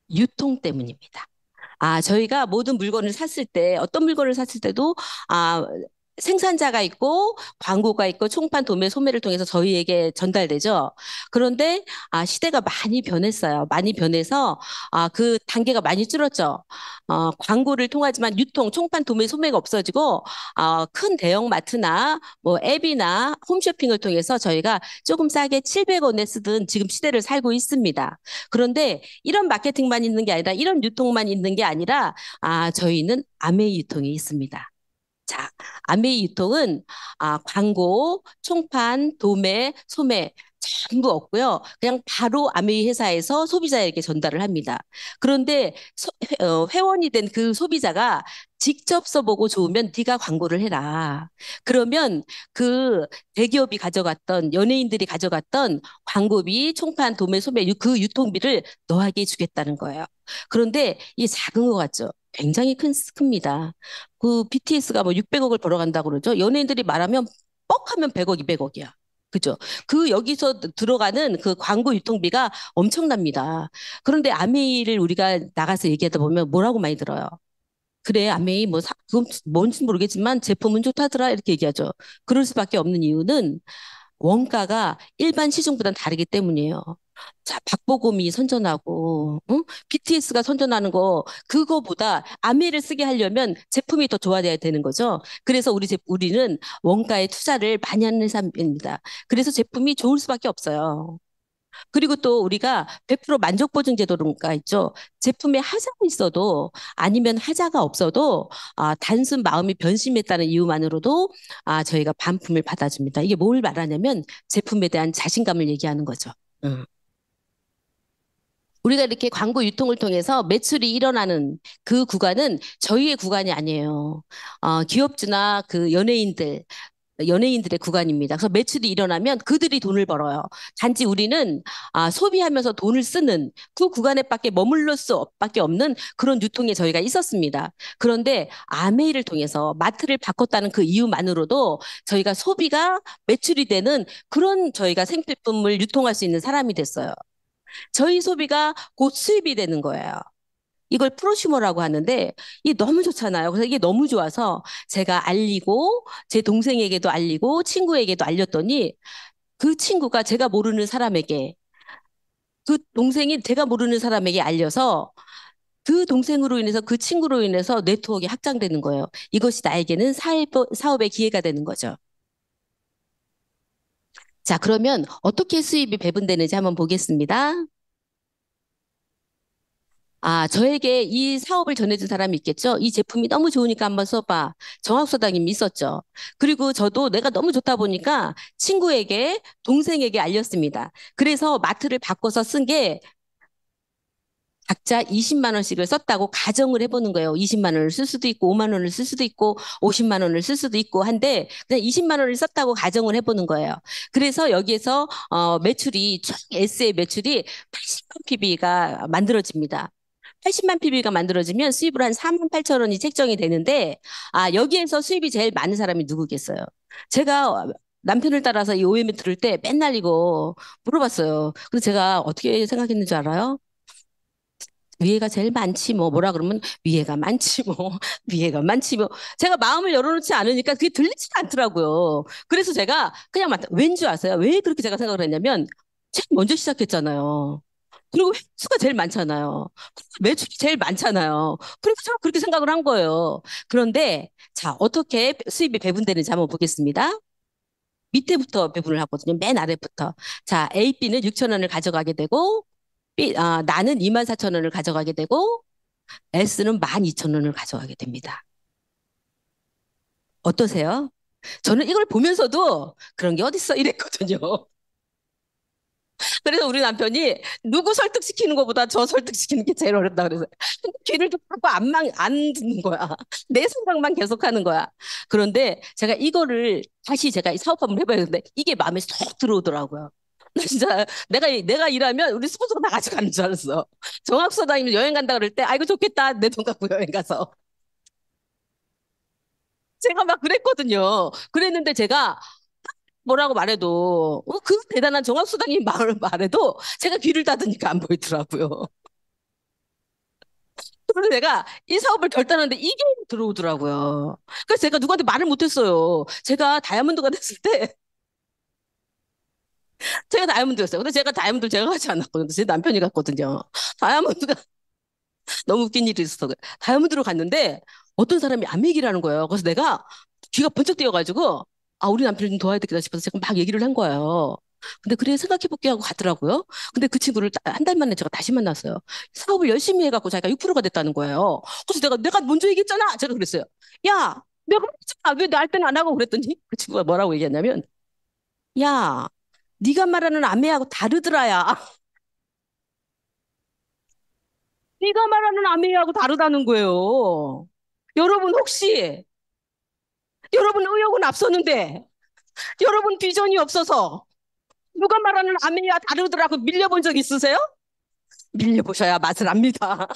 [SPEAKER 1] 유통 때문입니다. 저희가 모든 물건을 샀을 때, 어떤 물건을 샀을 때도, 생산자가 있고, 광고가 있고, 총판, 도매, 소매를 통해서 저희에게 전달되죠. 그런데, 시대가 많이 변했어요. 많이 변해서, 그 단계가 많이 줄었죠. 광고를 통하지만 유통, 총판, 도매, 소매가 없어지고, 큰 대형 마트나, 뭐, 앱이나 홈쇼핑을 통해서 저희가 조금 싸게 700원에 쓰던 지금 시대를 살고 있습니다. 그런데 이런 마케팅만 있는 게 아니라, 이런 유통만 있는 게 아니라, 저희는 아메이 유통이 있습니다. 자, 아메이 유통은 광고, 총판, 도매, 소매 전부 없고요. 그냥 바로 아메이 회사에서 소비자에게 전달을 합니다. 그런데 회원이 된 그 소비자가 직접 써보고 좋으면 네가 광고를 해라. 그러면 그 대기업이 가져갔던 연예인들이 가져갔던 광고비, 총판, 도매, 소매 그 유통비를 너에게 주겠다는 거예요. 그런데 이게 작은 것 같죠? 굉장히 큽니다. 그 BTS가 뭐 600억을 벌어간다고 그러죠. 연예인들이 말하면 뻑 하면 100억, 200억이야. 그죠? 그 여기서 들어가는 그 광고 유통비가 엄청납니다. 그런데 아메이를 우리가 나가서 얘기하다 보면 뭐라고 많이 들어요. 그래, 아메이 그건 뭔지 모르겠지만 제품은 좋다더라 이렇게 얘기하죠. 그럴 수밖에 없는 이유는 원가가 일반 시중보다는 다르기 때문이에요. 자, 박보검이 선전하고, 응? BTS가 선전하는 거, 그거보다 아메를 쓰게 하려면 제품이 더 좋아져야 되는 거죠. 그래서 우리는 원가에 투자를 많이 하는 회사입니다. 그래서 제품이 좋을 수밖에 없어요. 그리고 또 우리가 100% 만족 보증 제도가 있죠. 제품에 하자가 있어도 아니면 하자가 없어도 단순 마음이 변심했다는 이유만으로도 저희가 반품을 받아줍니다. 이게 뭘 말하냐면 제품에 대한 자신감을 얘기하는 거죠. 음. 우리가 이렇게 광고 유통을 통해서 매출이 일어나는 그 구간은 저희의 구간이 아니에요. 기업주나 그 연예인들의 구간입니다. 그래서 매출이 일어나면 그들이 돈을 벌어요. 단지 우리는 소비하면서 돈을 쓰는 그 구간에밖에 머물러 수밖에 없는 그런 유통에 저희가 있었습니다. 그런데 아메이를 통해서 마트를 바꿨다는 그 이유만으로도 저희가 소비가 매출이 되는 그런 저희가 생필품을 유통할 수 있는 사람이 됐어요. 저희 소비가 곧 수입이 되는 거예요. 이걸 프로슈머라고 하는데 이게 너무 좋잖아요. 그래서 이게 너무 좋아서 제가 알리고 제 동생에게도 알리고 친구에게도 알렸더니 그 친구가 제가 모르는 사람에게 그 동생이 제가 모르는 사람에게 알려서 그 동생으로 인해서 그 친구로 인해서 네트워크가 확장되는 거예요. 이것이 나에게는 사업의 기회가 되는 거죠. 자, 그러면 어떻게 수입이 배분되는지 한번 보겠습니다. 저에게 이 사업을 전해준 사람이 있겠죠? 이 제품이 너무 좋으니까 한번 써봐. 정학사장님이 있었죠. 그리고 저도 내가 너무 좋다 보니까 친구에게, 동생에게 알렸습니다. 그래서 마트를 바꿔서 쓴 게 각자 20만 원씩을 썼다고 가정을 해보는 거예요. 20만 원을 쓸 수도 있고, 5만 원을 쓸 수도 있고, 50만 원을 쓸 수도 있고 한데, 그냥 20만 원을 썼다고 가정을 해보는 거예요. 그래서 여기에서, 매출이, 총 S의 매출이 80만 PB가 만들어집니다. 80만 PB가 만들어지면 수입으로 한 4만 8천 원이 책정이 되는데, 여기에서 수입이 제일 많은 사람이 누구겠어요? 제가 남편을 따라서 이 OM을 들을 때 맨날 이거 물어봤어요. 그래서 제가 어떻게 생각했는 줄 알아요? 위에가 제일 많지 뭐 뭐라 그러면 위에가 많지 뭐 위에가 많지 뭐 제가 마음을 열어놓지 않으니까 그게 들리지가 않더라고요. 그래서 제가 그냥 왠줄 아세요? 왜 그렇게 제가 생각을 했냐면 제가 먼저 시작했잖아요. 그리고 횟수가 제일 많잖아요. 매출이 제일 많잖아요. 그래서 제가 그렇게 생각을 한 거예요. 그런데 자 어떻게 수입이 배분되는지 한번 보겠습니다. 밑에부터 배분을 하거든요. 맨 아래부터. 자, A, B는 6천 원을 가져가게 되고 나는 2만 4천 원을 가져가게 되고 S는 12,000원을 가져가게 됩니다. 어떠세요? 저는 이걸 보면서도 그런 게 어딨어 이랬거든요. 그래서 우리 남편이 누구 설득시키는 것보다 저 설득시키는 게 제일 어렵다 그래서 귀를 좀 자꾸 안 듣는 거야. 내 생각만 계속하는 거야. 그런데 제가 이거를 다시 제가 이 사업한번 해봐야 되는데 이게 마음에 쏙 들어오더라고요. 나 진짜 내가 일하면 우리 스폰서가 다 같이 가는 줄 알았어. 정학서 다니면 여행 간다 그럴 때 아이고 좋겠다 내 돈 갖고 여행 가서 제가 막 그랬거든요. 그랬는데 제가 뭐라고 말해도 그 대단한 정학수당인 말을 말해도 제가 귀를 닫으니까 안 보이더라고요. 그래서 내가 이 사업을 결단하는데 이게 들어오더라고요. 그래서 제가 누구한테 말을 못했어요. 제가 다이아몬드였어요. 근데 제가 다이아몬드 제가 가지 않았거든요. 제 남편이 갔거든요. 다이아몬드가 너무 웃긴 일이 있었어. 다이아몬드로 갔는데 어떤 사람이 안 얘기를 하는 거예요. 그래서 내가 귀가 번쩍 뛰어가지고 아 우리 남편을 좀 도와야 되겠다 싶어서 제가 막 얘기를 한 거예요. 근데 그래 생각해볼게 하고 가더라고요. 근데 그 친구를 한 달 만에 제가 다시 만났어요. 사업을 열심히 해갖고 자기가 6%가 됐다는 거예요. 그래서 내가 먼저 얘기했잖아. 제가 그랬어요. 야, 내가 했잖아. 왜 날 때는 안 하고 그랬더니 그 친구가 뭐라고 얘기했냐면 야, 네가 말하는 아메하고 다르더라야. 네가 말하는 아메하고 다르다는 거예요. 여러분 혹시 여러분 의욕은 앞서는데 여러분 비전이 없어서 누가 말하는 아메야 다르더라고 밀려본 적 있으세요? 밀려보셔야 맛을 압니다.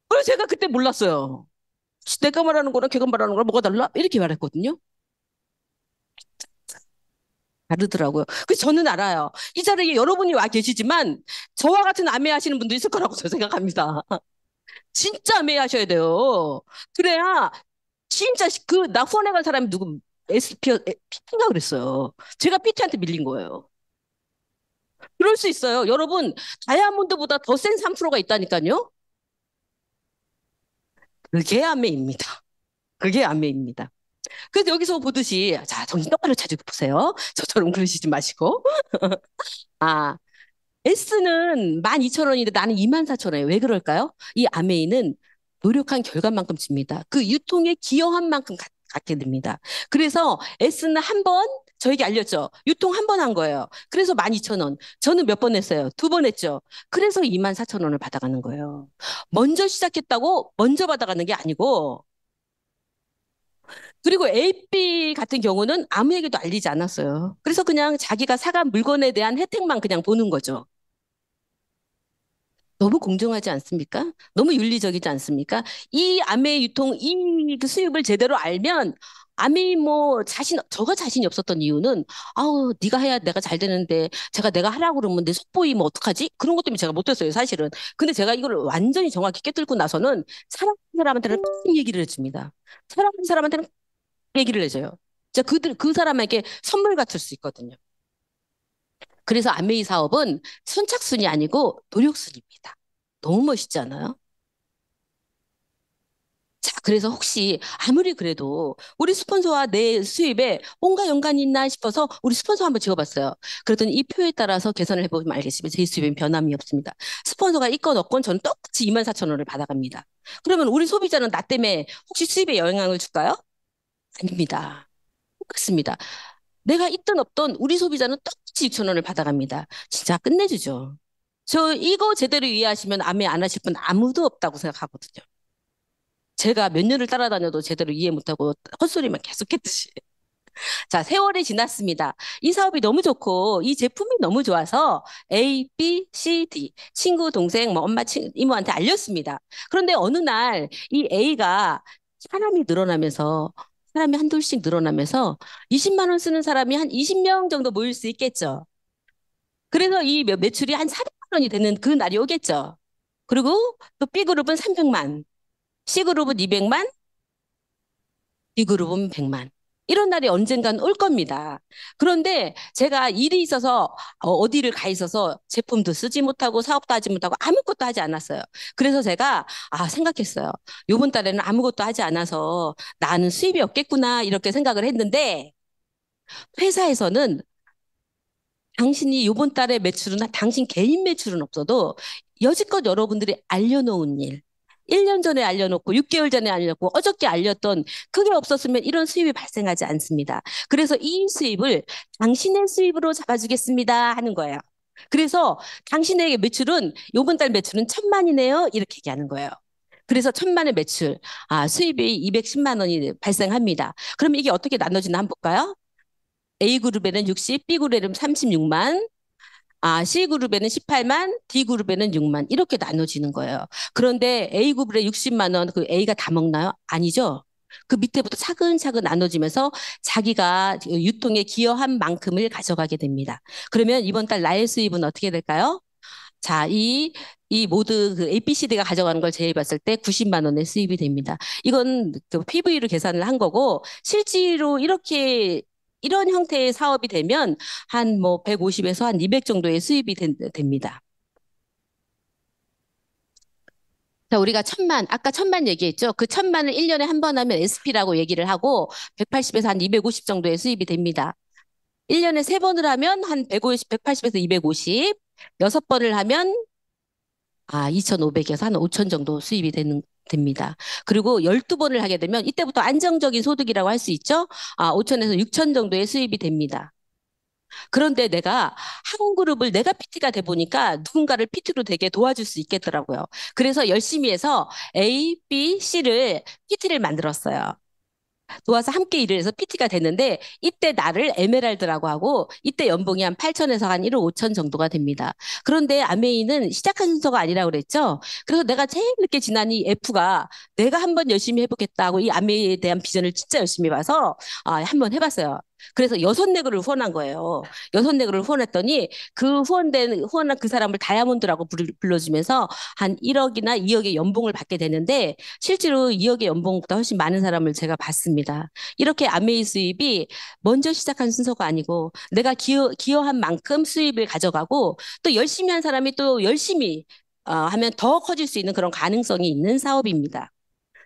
[SPEAKER 1] 그래서 제가 그때 몰랐어요. 내가 말하는 거랑 걔가 말하는 거랑 뭐가 달라? 이렇게 말했거든요. 다르더라고요. 그래서 저는 알아요. 이 자리에 여러분이 와 계시지만 저와 같은 아메 하시는 분도 있을 거라고 저는 생각합니다. 진짜 아메 하셔야 돼요. 그래야 진짜 나 후원해 간 사람이 누구 PT인가 그랬어요. 제가 PT한테 밀린 거예요. 그럴 수 있어요. 여러분, 다이아몬드보다 더 센 3%가 있다니까요. 그게 아메입니다. 그게 아메입니다. 그래서 여기서 보듯이, 자, 정신 똑바로 차리고 보세요. 저처럼 그러시지 마시고. 아, S는 12,000원인데 나는 24,000원이에요. 왜 그럴까요? 이 아메이는 노력한 결과만큼 줍니다. 그 유통에 기여한 만큼 갖게 됩니다. 그래서 S는 한 번, 저에게 알렸죠. 유통 한 번 한 거예요. 그래서 12,000원. 저는 몇 번 했어요? 두 번 했죠. 그래서 24,000원을 받아가는 거예요. 먼저 시작했다고 먼저 받아가는 게 아니고, 그리고 AB 같은 경우는 아무에게도 알리지 않았어요. 그래서 그냥 자기가 사간 물건에 대한 혜택만 그냥 보는 거죠. 너무 공정하지 않습니까? 너무 윤리적이지 않습니까? 이 아메 유통, 이 수입을 제대로 알면 아메 저가 자신이 없었던 이유는 아우 네가 해야 내가 잘 되는데 내가 하라고 그러면 내 속보이면 어떡하지? 그런 것 때문에 제가 못했어요 사실은. 근데 제가 이걸 완전히 정확히 깨뚫고 나서는 사랑하는 사람한테는 꼭 얘기를 해줍니다. 사랑하는 사람한테는 얘기를 해줘요. 그 사람에게 선물 같을 수 있거든요. 그래서 아메이 사업은 선착순이 아니고 노력순입니다. 너무 멋있지 않아요? 자, 그래서 혹시 아무리 그래도 우리 스폰서와 내 수입에 뭔가 연관이 있나 싶어서 우리 스폰서 한번 지어봤어요. 그랬더니 이 표에 따라서 계산을 해보면 알겠지만 제 수입엔 변함이 없습니다. 스폰서가 있건 없건 저는 똑같이 24,000원을 받아갑니다. 그러면 우리 소비자는 나 때문에 혹시 수입에 영향을 줄까요? 아닙니다. 똑같습니다. 내가 있든 없든 우리 소비자는 똑같이 6,000원을 받아갑니다. 진짜 끝내주죠. 저 이거 제대로 이해하시면 아메 안 하실 분 아무도 없다고 생각하거든요. 제가 몇 년을 따라다녀도 제대로 이해 못하고 헛소리만 계속했듯이. 자, 세월이 지났습니다. 이 사업이 너무 좋고 이 제품이 너무 좋아서 A, B, C, D 친구, 동생, 뭐 엄마, 이모한테 알렸습니다. 그런데 어느 날 이 A가 사람이 늘어나면서 사람이 한둘씩 늘어나면서 20만 원 쓰는 사람이 한 20명 정도 모일 수 있겠죠. 그래서 이 매출이 한 400만 원이 되는 그 날이 오겠죠. 그리고 또 B그룹은 300만, C그룹은 200만, D그룹은 100만. 이런 날이 언젠간 올 겁니다. 그런데 제가 일이 있어서 어디를 가 있어서 제품도 쓰지 못하고 사업도 하지 못하고 아무것도 하지 않았어요. 그래서 제가 생각했어요. 요번 달에는 아무것도 하지 않아서 나는 수입이 없겠구나 이렇게 생각을 했는데 회사에서는 당신이 요번 달에 매출은 당신 개인 매출은 없어도 여지껏 여러분들이 알려놓은 일, 1년 전에 알려놓고 6개월 전에 알렸고 어저께 알렸던 그게 없었으면 이런 수입이 발생하지 않습니다. 그래서 이 수입을 당신의 수입으로 잡아주겠습니다 하는 거예요. 그래서 당신에게 매출은 요번 달 매출은 1,000만이네요. 이렇게 얘기하는 거예요. 그래서 1,000만의 매출, 수입이 210만 원이 발생합니다. 그럼 이게 어떻게 나눠지나 한번 볼까요? A그룹에는 60, B그룹에는 36만, C그룹에는 18만, D그룹에는 6만 이렇게 나눠지는 거예요. 그런데 A그룹에 60만 원, 그 A가 다 먹나요? 아니죠. 그 밑에부터 차근차근 나눠지면서 자기가 유통에 기여한 만큼을 가져가게 됩니다. 그러면 이번 달 나의 수입은 어떻게 될까요? 자, 이 모두 그 ABCD가 가져가는 걸 제외봤을 때 90만 원의 수입이 됩니다. 이건 그 PV로 계산을 한 거고, 실제로 이런 형태의 사업이 되면 한 뭐 150에서 한 200 정도의 수입이 됩니다. 자, 우리가 1,000만, 아까 1,000만 얘기했죠? 그 1,000만을 1년에 한 번 하면 SP라고 얘기를 하고 180에서 한 250 정도의 수입이 됩니다. 1년에 3번을 하면 한 150, 180에서 250, 6번을 하면 2,500에서 한 5천 정도 수입이 됩니다. 그리고 12번을 하게 되면 이때부터 안정적인 소득이라고 할 수 있죠? 5천에서 6천 정도의 수입이 됩니다. 그런데 내가 한 그룹을 내가 PT가 돼 보니까 누군가를 PT로 되게 도와줄 수 있겠더라고요. 그래서 열심히 해서 A, B, C를 PT를 만들었어요. 도와서 함께 일을 해서 PT가 됐는데 이때 나를 에메랄드라고 하고 이때 연봉이 한 8천에서 한 1억 5천 정도가 됩니다. 그런데 아메이는 시작한 순서가 아니라고 그랬죠. 그래서 내가 제일 늦게 지난 이 F가 내가 한번 열심히 해보겠다고 이 아메이에 대한 비전을 진짜 열심히 봐서 한번 해봤어요. 그래서 6네그를 후원한 거예요. 6네그를 후원했더니 후원한 그 사람을 다이아몬드라고 불러주면서 한 1억이나 2억의 연봉을 받게 되는데 실제로 2억의 연봉보다 훨씬 많은 사람을 제가 봤습니다. 이렇게 아메이 수입이 먼저 시작한 순서가 아니고 내가 기여한 만큼 수입을 가져가고 또 열심히 한 사람이 또 열심히 하면 더 커질 수 있는 그런 가능성이 있는 사업입니다.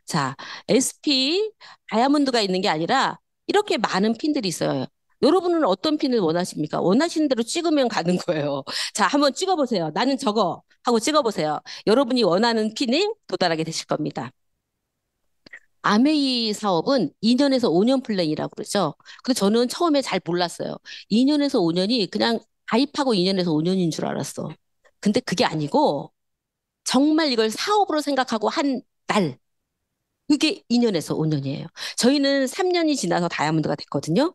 [SPEAKER 1] 자, SP 다이아몬드가 있는 게 아니라 이렇게 많은 핀들이 있어요. 여러분은 어떤 핀을 원하십니까? 원하시는 대로 찍으면 가는 거예요. 자, 한번 찍어보세요. 나는 저거 하고 찍어보세요. 여러분이 원하는 핀에 도달하게 되실 겁니다. 아메이 사업은 2년에서 5년 플랜이라고 그러죠. 근데 저는 처음에 잘 몰랐어요. 2년에서 5년이 그냥 가입하고 2년에서 5년인 줄 알았어. 근데 그게 아니고 정말 이걸 사업으로 생각하고 한 날, 그게 2년에서 5년이에요. 저희는 3년이 지나서 다이아몬드가 됐거든요.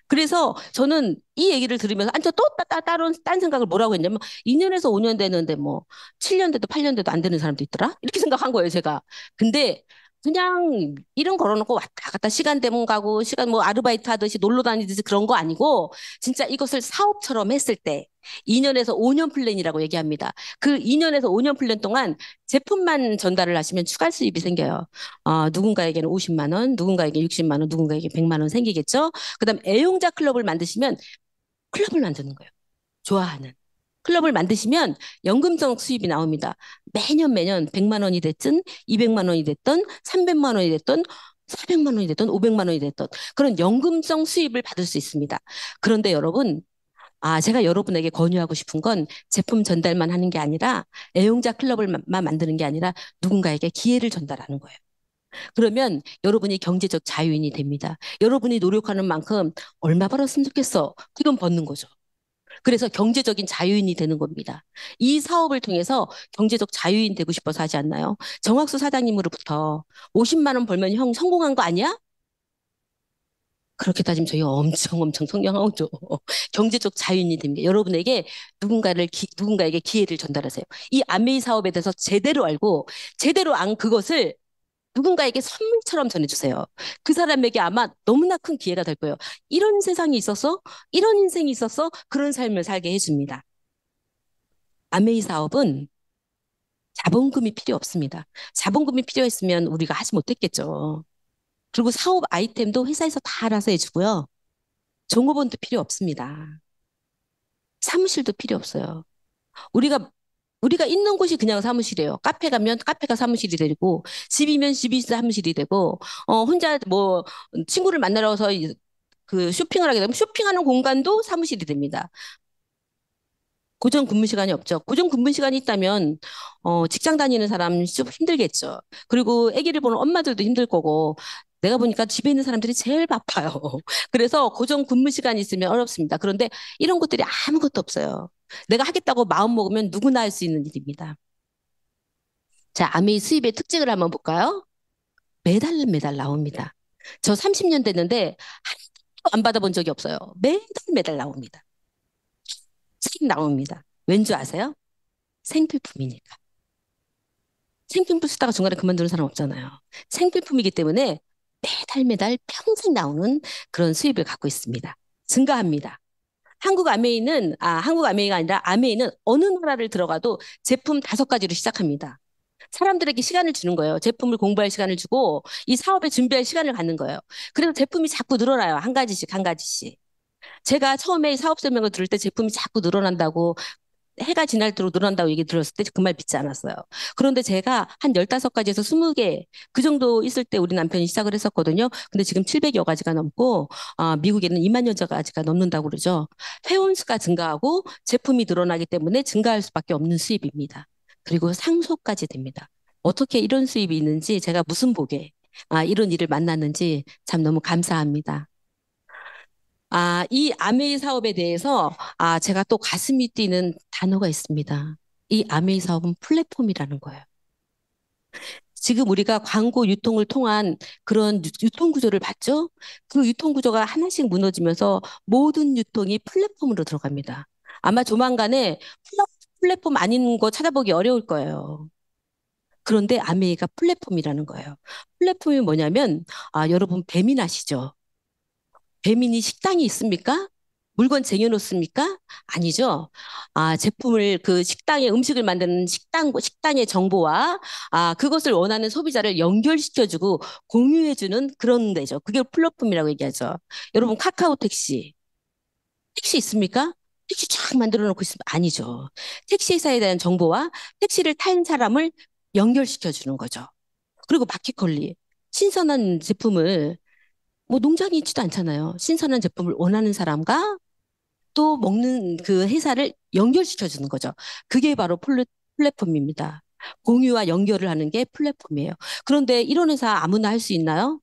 [SPEAKER 1] 그래서 저는 이 얘기를 들으면서 아니 저또 다른 딴 생각을 뭐라고 했냐면 2년에서 5년 되는데 뭐 7년 돼도 8년 돼도 안 되는 사람도 있더라 이렇게 생각한 거예요 제가. 근데 그냥 이름 걸어놓고 왔다 갔다 시간 되면 가고 시간 뭐 아르바이트 하듯이 놀러 다니듯이 그런 거 아니고 진짜 이것을 사업처럼 했을 때 2년에서 5년 플랜이라고 얘기합니다. 그 2년에서 5년 플랜 동안 제품만 전달을 하시면 추가 수입이 생겨요. 누군가에게는 50만 원, 누군가에게 60만 원, 누군가에게 100만 원 생기겠죠. 그다음 애용자 클럽을 만드시면 클럽을 만드는 거예요. 좋아하는. 클럽을 만드시면 연금성 수입이 나옵니다. 매년 100만 원이 됐든 200만 원이 됐든 300만 원이 됐든 400만 원이 됐든 500만 원이 됐든 그런 연금성 수입을 받을 수 있습니다. 그런데 여러분, 제가 여러분에게 권유하고 싶은 건 제품 전달만 하는 게 아니라 애용자 클럽을만 만드는 게 아니라 누군가에게 기회를 전달하는 거예요. 그러면 여러분이 경제적 자유인이 됩니다. 여러분이 노력하는 만큼 얼마 벌었으면 좋겠어. 그 돈 버는 거죠. 그래서 경제적인 자유인이 되는 겁니다. 이 사업을 통해서 경제적 자유인 되고 싶어서 하지 않나요? 정학수 사장님으로부터 50만 원 벌면 형 성공한 거 아니야? 그렇게 따지면 저희 엄청 성공하죠. 경제적 자유인이 됩니다. 여러분에게 누군가에게 기회를 전달하세요. 이 아메이 사업에 대해서 제대로 알고 제대로 안 그것을 누군가에게 선물처럼 전해주세요. 그 사람에게 아마 너무나 큰 기회가 될 거예요. 이런 세상이 있어서, 이런 인생이 있어서 그런 삶을 살게 해줍니다. 아메이 사업은 자본금이 필요 없습니다. 자본금이 필요했으면 우리가 하지 못했겠죠. 그리고 사업 아이템도 회사에서 다 알아서 해주고요. 종업원도 필요 없습니다. 사무실도 필요 없어요. 우리가 우리가 있는 곳이 그냥 사무실이에요. 카페 가면 카페가 사무실이 되고, 집이면 집이 사무실이 되고, 혼자 뭐, 친구를 만나러 와서 그 쇼핑을 하게 되면 쇼핑하는 공간도 사무실이 됩니다. 고정 근무 시간이 없죠. 고정 근무 시간이 있다면 직장 다니는 사람 좀 힘들겠죠. 그리고 아기를 보는 엄마들도 힘들 거고 내가 보니까 집에 있는 사람들이 제일 바빠요. 그래서 고정 근무 시간이 있으면 어렵습니다. 그런데 이런 것들이 아무것도 없어요. 내가 하겠다고 마음 먹으면 누구나 할 수 있는 일입니다. 자, 아메이 수입의 특징을 한번 볼까요? 매달 매달 나옵니다. 저 30년 됐는데 한 번도 안 받아본 적이 없어요. 매달 매달 나옵니다. 수입 나옵니다. 왠 줄 아세요? 생필품이니까. 생필품 쓰다가 중간에 그만두는 사람 없잖아요. 생필품이기 때문에 매달 매달 평생 나오는 그런 수입을 갖고 있습니다. 증가합니다. 한국 아메이가 아니라 아메이는 어느 나라를 들어가도 제품 5가지로 시작합니다. 사람들에게 시간을 주는 거예요. 제품을 공부할 시간을 주고 이 사업에 준비할 시간을 갖는 거예요. 그래서 제품이 자꾸 늘어나요. 한 가지씩, 한 가지씩. 제가 처음에 사업 설명을 들을 때 제품이 자꾸 늘어난다고 해가 지날수록 늘어난다고 얘기 들었을 때 그 말 믿지 않았어요. 그런데 제가 한 15가지에서 20개 그 정도 있을 때 우리 남편이 시작을 했었거든요. 근데 지금 700여 가지가 넘고 미국에는 2만 여 가지가 넘는다고 그러죠. 회원 수가 증가하고 제품이 늘어나기 때문에 증가할 수밖에 없는 수입입니다. 그리고 상속까지 됩니다. 어떻게 이런 수입이 있는지 제가 무슨 복에 이런 일을 만났는지 참 너무 감사합니다. 이 아메이 사업에 대해서 제가 또 가슴이 뛰는 단어가 있습니다. 이 아메이 사업은 플랫폼이라는 거예요. 지금 우리가 광고 유통을 통한 그런 유통 구조를 봤죠? 그 유통 구조가 하나씩 무너지면서 모든 유통이 플랫폼으로 들어갑니다. 아마 조만간에 플랫폼 아닌 거 찾아보기 어려울 거예요. 그런데 아메이가 플랫폼이라는 거예요. 플랫폼이 뭐냐면, 여러분 배민 아시죠? 배민이 식당이 있습니까? 물건 쟁여놓습니까? 아니죠. 제품을 그 식당에 음식을 만드는 식당의 정보와 그것을 원하는 소비자를 연결시켜주고 공유해주는 그런 데죠. 그게 플랫폼이라고 얘기하죠. 여러분 카카오 택시 있습니까? 택시 쫙 만들어 놓고 있으면 아니죠. 택시 회사에 대한 정보와 택시를 탄 사람을 연결시켜주는 거죠. 그리고 마켓컬리 신선한 제품을 뭐 농장이 있지도 않잖아요. 신선한 제품을 원하는 사람과 또 먹는 그 회사를 연결시켜 주는 거죠. 그게 바로 플랫폼입니다. 공유와 연결을 하는 게 플랫폼이에요. 그런데 이런 회사 아무나 할 수 있나요?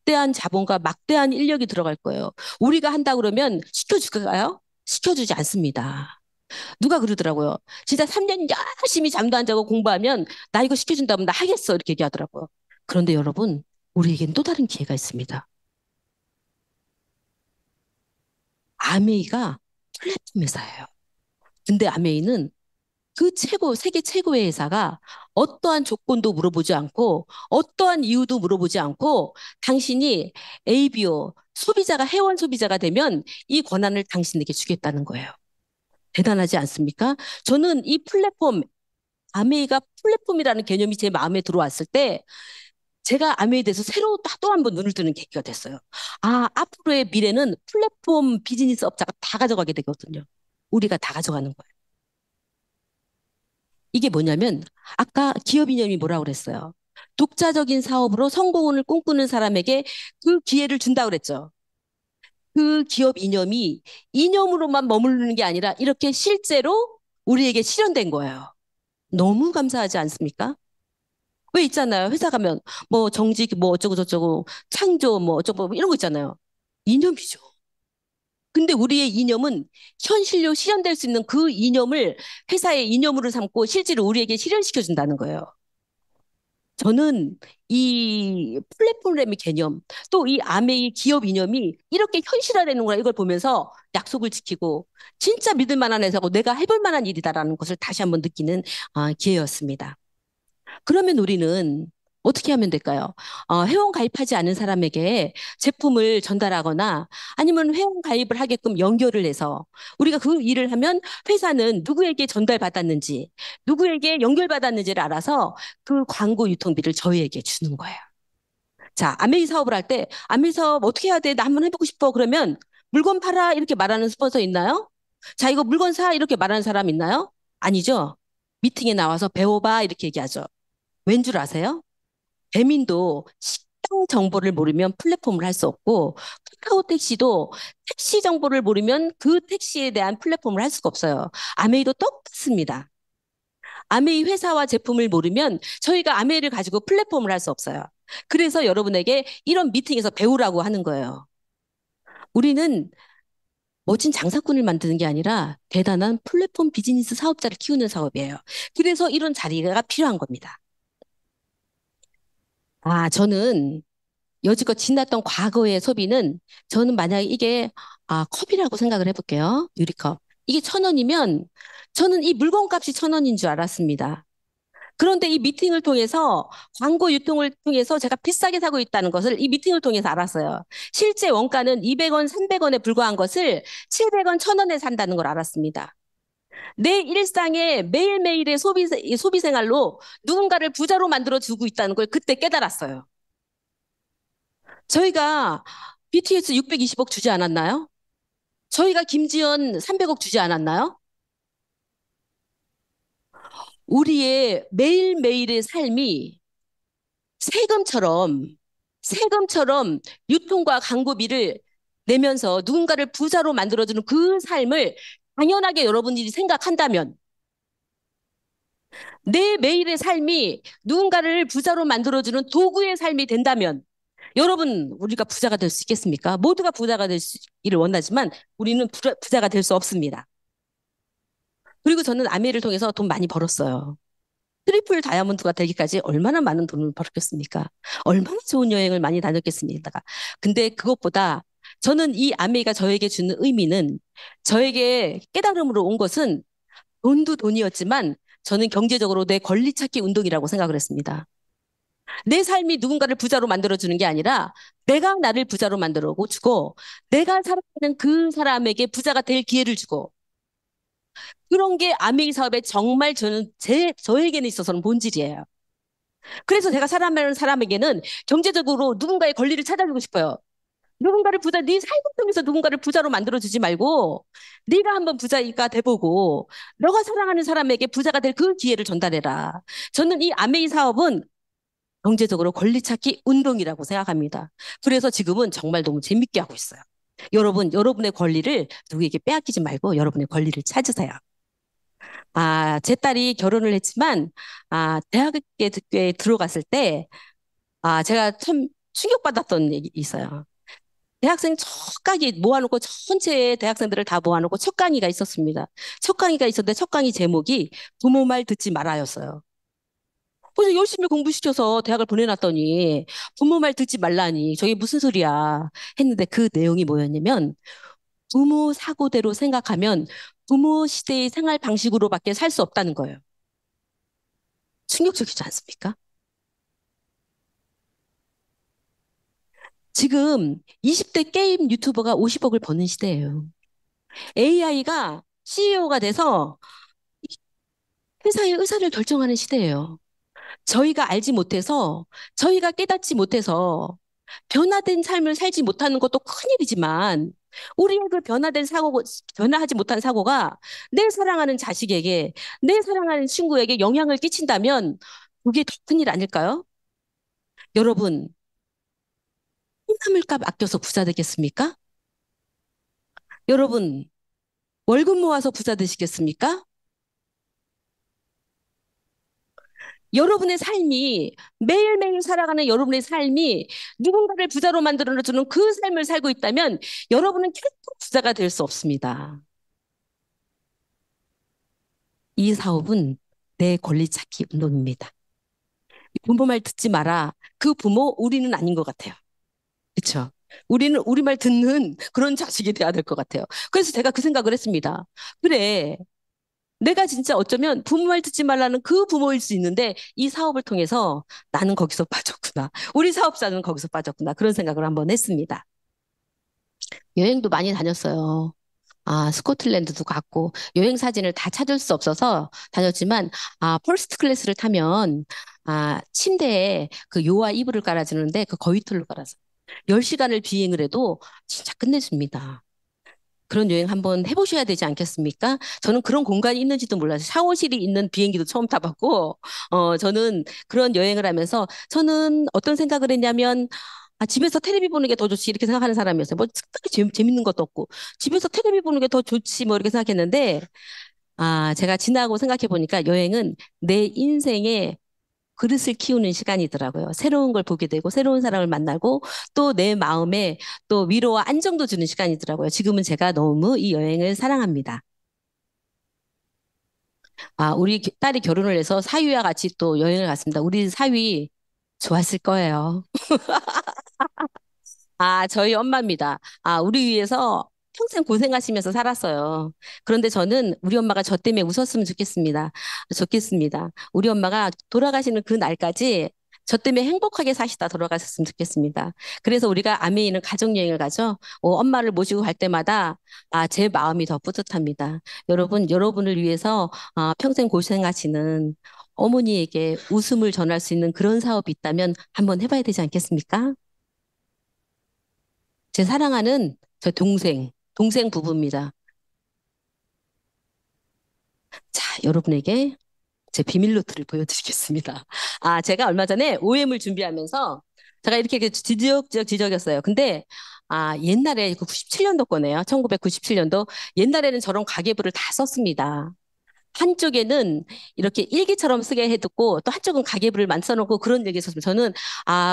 [SPEAKER 1] 막대한 자본과 막대한 인력이 들어갈 거예요. 우리가 한다 그러면 시켜줄까요? 시켜주지 않습니다. 누가 그러더라고요. 진짜 3년 열심히 잠도 안 자고 공부하면 나 이거 시켜준다면 나 하겠어 이렇게 얘기하더라고요. 그런데 여러분, 우리에겐 또 다른 기회가 있습니다. 아메이가 플랫폼 회사예요. 근데 아메이는 세계 최고의 회사가 어떠한 조건도 물어보지 않고, 어떠한 이유도 물어보지 않고, 당신이 ABO, 회원 소비자가 되면 이 권한을 당신에게 주겠다는 거예요. 대단하지 않습니까? 저는 이 아메이가 플랫폼이라는 개념이 제 마음에 들어왔을 때, 제가 아메이에 대해서 새로 또 한 번 눈을 뜨는 계기가 됐어요. 앞으로의 미래는 플랫폼 비즈니스 업자가 다 가져가게 되거든요. 우리가 다 가져가는 거예요. 이게 뭐냐면 아까 기업 이념이 뭐라고 그랬어요? 독자적인 사업으로 성공을 꿈꾸는 사람에게 그 기회를 준다 그랬죠. 그 기업 이념으로만 머무르는 게 아니라 이렇게 실제로 우리에게 실현된 거예요. 너무 감사하지 않습니까? 왜 있잖아요. 회사 가면 뭐 정직 뭐 어쩌고 저쩌고 창조 뭐 어쩌고 뭐 이런 거 있잖아요. 이념이죠. 근데 우리의 이념은 현실로 실현될 수 있는 그 이념을 회사의 이념으로 삼고 실제로 우리에게 실현시켜 준다는 거예요. 저는 이 플랫폼의 개념, 또 이 아메이 기업 이념이 이렇게 현실화되는구나 이걸 보면서 약속을 지키고 진짜 믿을 만한 회사고 내가 해볼 만한 일이다라는 것을 다시 한번 느끼는 기회였습니다. 그러면 우리는 어떻게 하면 될까요? 회원 가입하지 않은 사람에게 제품을 전달하거나 아니면 회원 가입을 하게끔 연결을 해서 우리가 그 일을 하면 회사는 누구에게 전달받았는지, 누구에게 연결받았는지를 알아서 그 광고 유통비를 저희에게 주는 거예요. 자, 아메이 사업을 할 때 아메이 사업 어떻게 해야 돼? 나 한번 해보고 싶어. 그러면 물건 팔아 이렇게 말하는 스폰서 있나요? 자, 이거 물건 사 이렇게 말하는 사람 있나요? 아니죠. 미팅에 나와서 배워봐 이렇게 얘기하죠. 왠 줄 아세요? 배민도 식당 정보를 모르면 플랫폼을 할 수 없고, 카카오 택시도 택시 정보를 모르면 그 택시에 대한 플랫폼을 할 수가 없어요. 아메이도 똑같습니다. 아메이 회사와 제품을 모르면 저희가 아메이를 가지고 플랫폼을 할 수 없어요. 그래서 여러분에게 이런 미팅에서 배우라고 하는 거예요. 우리는 멋진 장사꾼을 만드는 게 아니라 대단한 플랫폼 비즈니스 사업자를 키우는 사업이에요. 그래서 이런 자리가 필요한 겁니다. 저는 여지껏 지났던 과거의 소비는 저는 만약에 이게 컵이라고 생각을 해볼게요. 유리컵. 이게 1,000원이면 저는 이 물건값이 1,000원인 줄 알았습니다. 그런데 이 미팅을 통해서 광고 유통을 통해서 제가 비싸게 사고 있다는 것을 이 미팅을 통해서 알았어요. 실제 원가는 200원, 300원에 불과한 것을 700원, 1,000원에 산다는 걸 알았습니다. 내 일상의 매일매일의 소비 생활로 누군가를 부자로 만들어 주고 있다는 걸 그때 깨달았어요. 저희가 BTS 620억 주지 않았나요? 저희가 김지연 300억 주지 않았나요? 우리의 매일매일의 삶이 세금처럼, 세금처럼 유통과 광고비를 내면서 누군가를 부자로 만들어주는 그 삶을 당연하게 여러분들이 생각한다면, 내 매일의 삶이 누군가를 부자로 만들어주는 도구의 삶이 된다면, 여러분, 우리가 부자가 될 수 있겠습니까? 모두가 부자가 되기를 원하지만 우리는 부자가 될 수 없습니다. 그리고 저는 아메이를 통해서 돈 많이 벌었어요. 트리플 다이아몬드가 되기까지 얼마나 많은 돈을 벌었겠습니까? 얼마나 좋은 여행을 많이 다녔겠습니까? 근데 그것보다 저는 이 아메이가 저에게 주는 의미는, 저에게 깨달음으로 온 것은 돈도 돈이었지만 저는 경제적으로 내 권리 찾기 운동이라고 생각을 했습니다. 내 삶이 누군가를 부자로 만들어주는 게 아니라 내가 나를 부자로 만들어 주고, 내가 살아가는 그 사람에게 부자가 될 기회를 주고, 그런 게 아메이 사업의 정말 저에게는 있어서는 본질이에요. 그래서 제가 사람이라는 사람에게는 경제적으로 누군가의 권리를 찾아주고 싶어요. 네 삶을 통해서 누군가를 부자로 만들어주지 말고, 네가 한번 부자가 돼보고, 너가 사랑하는 사람에게 부자가 될 그 기회를 전달해라. 저는 이 아메이 사업은 경제적으로 권리 찾기 운동이라고 생각합니다. 그래서 지금은 정말 너무 재밌게 하고 있어요. 여러분, 여러분의 권리를 누구에게 빼앗기지 말고 여러분의 권리를 찾으세요. 제 딸이 결혼을 했지만, 대학에 들어갔을 때, 제가 참 충격받았던 얘기 있어요. 대학생 첫 강의 모아놓고, 전체 대학생들을 다 모아놓고 첫 강의가 있었습니다. 첫 강의가 있었는데 첫 강의 제목이 부모 말 듣지 말아였어요. 그래서 열심히 공부시켜서 대학을 보내놨더니 부모 말 듣지 말라니 저게 무슨 소리야 했는데, 그 내용이 뭐였냐면, 부모 사고대로 생각하면 부모 시대의 생활 방식으로밖에 살 수 없다는 거예요. 충격적이지 않습니까? 지금 20대 게임 유튜버가 50억을 버는 시대예요. AI가 CEO가 돼서 회사의 의사를 결정하는 시대예요. 저희가 알지 못해서, 저희가 깨닫지 못해서 변화된 삶을 살지 못하는 것도 큰일이지만, 우리의 그 변화하지 못한 사고가 내 사랑하는 자식에게, 내 사랑하는 친구에게 영향을 끼친다면 그게 더 큰일 아닐까요? 여러분, 콩나물값 아껴서 부자 되겠습니까? 여러분, 월급 모아서 부자 되시겠습니까? 여러분의 삶이, 매일매일 살아가는 여러분의 삶이 누군가를 부자로 만들어주는 그 삶을 살고 있다면 여러분은 결코 부자가 될 수 없습니다. 이 사업은 내 권리 찾기 운동입니다. 부모 말 듣지 마라. 그 부모, 우리는 아닌 것 같아요. 그렇죠? 우리는 우리 말 듣는 그런 자식이 돼야 될 것 같아요. 그래서 제가 그 생각을 했습니다. 그래, 내가 진짜 어쩌면 부모 말 듣지 말라는 그 부모일 수 있는데, 이 사업을 통해서 나는 거기서 빠졌구나. 우리 사업자는 거기서 빠졌구나. 그런 생각을 한번 했습니다. 여행도 많이 다녔어요. 스코틀랜드도 갔고, 여행 사진을 다 찾을 수 없어서 다녔지만, 퍼스트 클래스를 타면, 침대에 그 요와 이불을 깔아주는데, 그 거위털로 깔아서 10시간을 비행을 해도 진짜 끝내줍니다. 그런 여행 한번 해보셔야 되지 않겠습니까? 저는 그런 공간이 있는지도 몰라서 샤워실이 있는 비행기도 처음 타봤고, 저는 그런 여행을 하면서 저는 어떤 생각을 했냐면, 집에서 테레비 보는 게 더 좋지 이렇게 생각하는 사람이었어요. 뭐 특별히 재밌는 것도 없고 집에서 테레비 보는 게 더 좋지 뭐 이렇게 생각했는데 제가 지나고 생각해 보니까 여행은 내 인생의 그릇을 키우는 시간이더라고요. 새로운 걸 보게 되고 새로운 사람을 만나고 또 내 마음에 또 위로와 안정도 주는 시간이더라고요. 지금은 제가 너무 이 여행을 사랑합니다. 우리 딸이 결혼을 해서 사위와 같이 또 여행을 갔습니다. 우리 사위 좋았을 거예요. 저희 엄마입니다. 우리 위해서 평생 고생하시면서 살았어요. 그런데 저는 우리 엄마가 저 때문에 웃었으면 좋겠습니다. 좋겠습니다. 우리 엄마가 돌아가시는 그 날까지 저 때문에 행복하게 사시다 돌아가셨으면 좋겠습니다. 그래서 우리가 아메에 있는 가족여행을 가죠. 엄마를 모시고 갈 때마다 제 마음이 더 뿌듯합니다. 여러분, 여러분을 위해서 평생 고생하시는 어머니에게 웃음을 전할 수 있는 그런 사업이 있다면 한번 해봐야 되지 않겠습니까? 제 사랑하는 저 동생 부부입니다. 자, 여러분에게 제 비밀 노트를 보여드리겠습니다. 제가 얼마 전에 OM을 준비하면서 제가 이렇게 지적했어요. 근데, 옛날에 그 97년도 거네요. 1997년도. 옛날에는 저런 가계부를 다 썼습니다. 한쪽에는 이렇게 일기처럼 쓰게 해두고 또 한쪽은 가계부를 써놓고 그런 얘기 있었으면 저는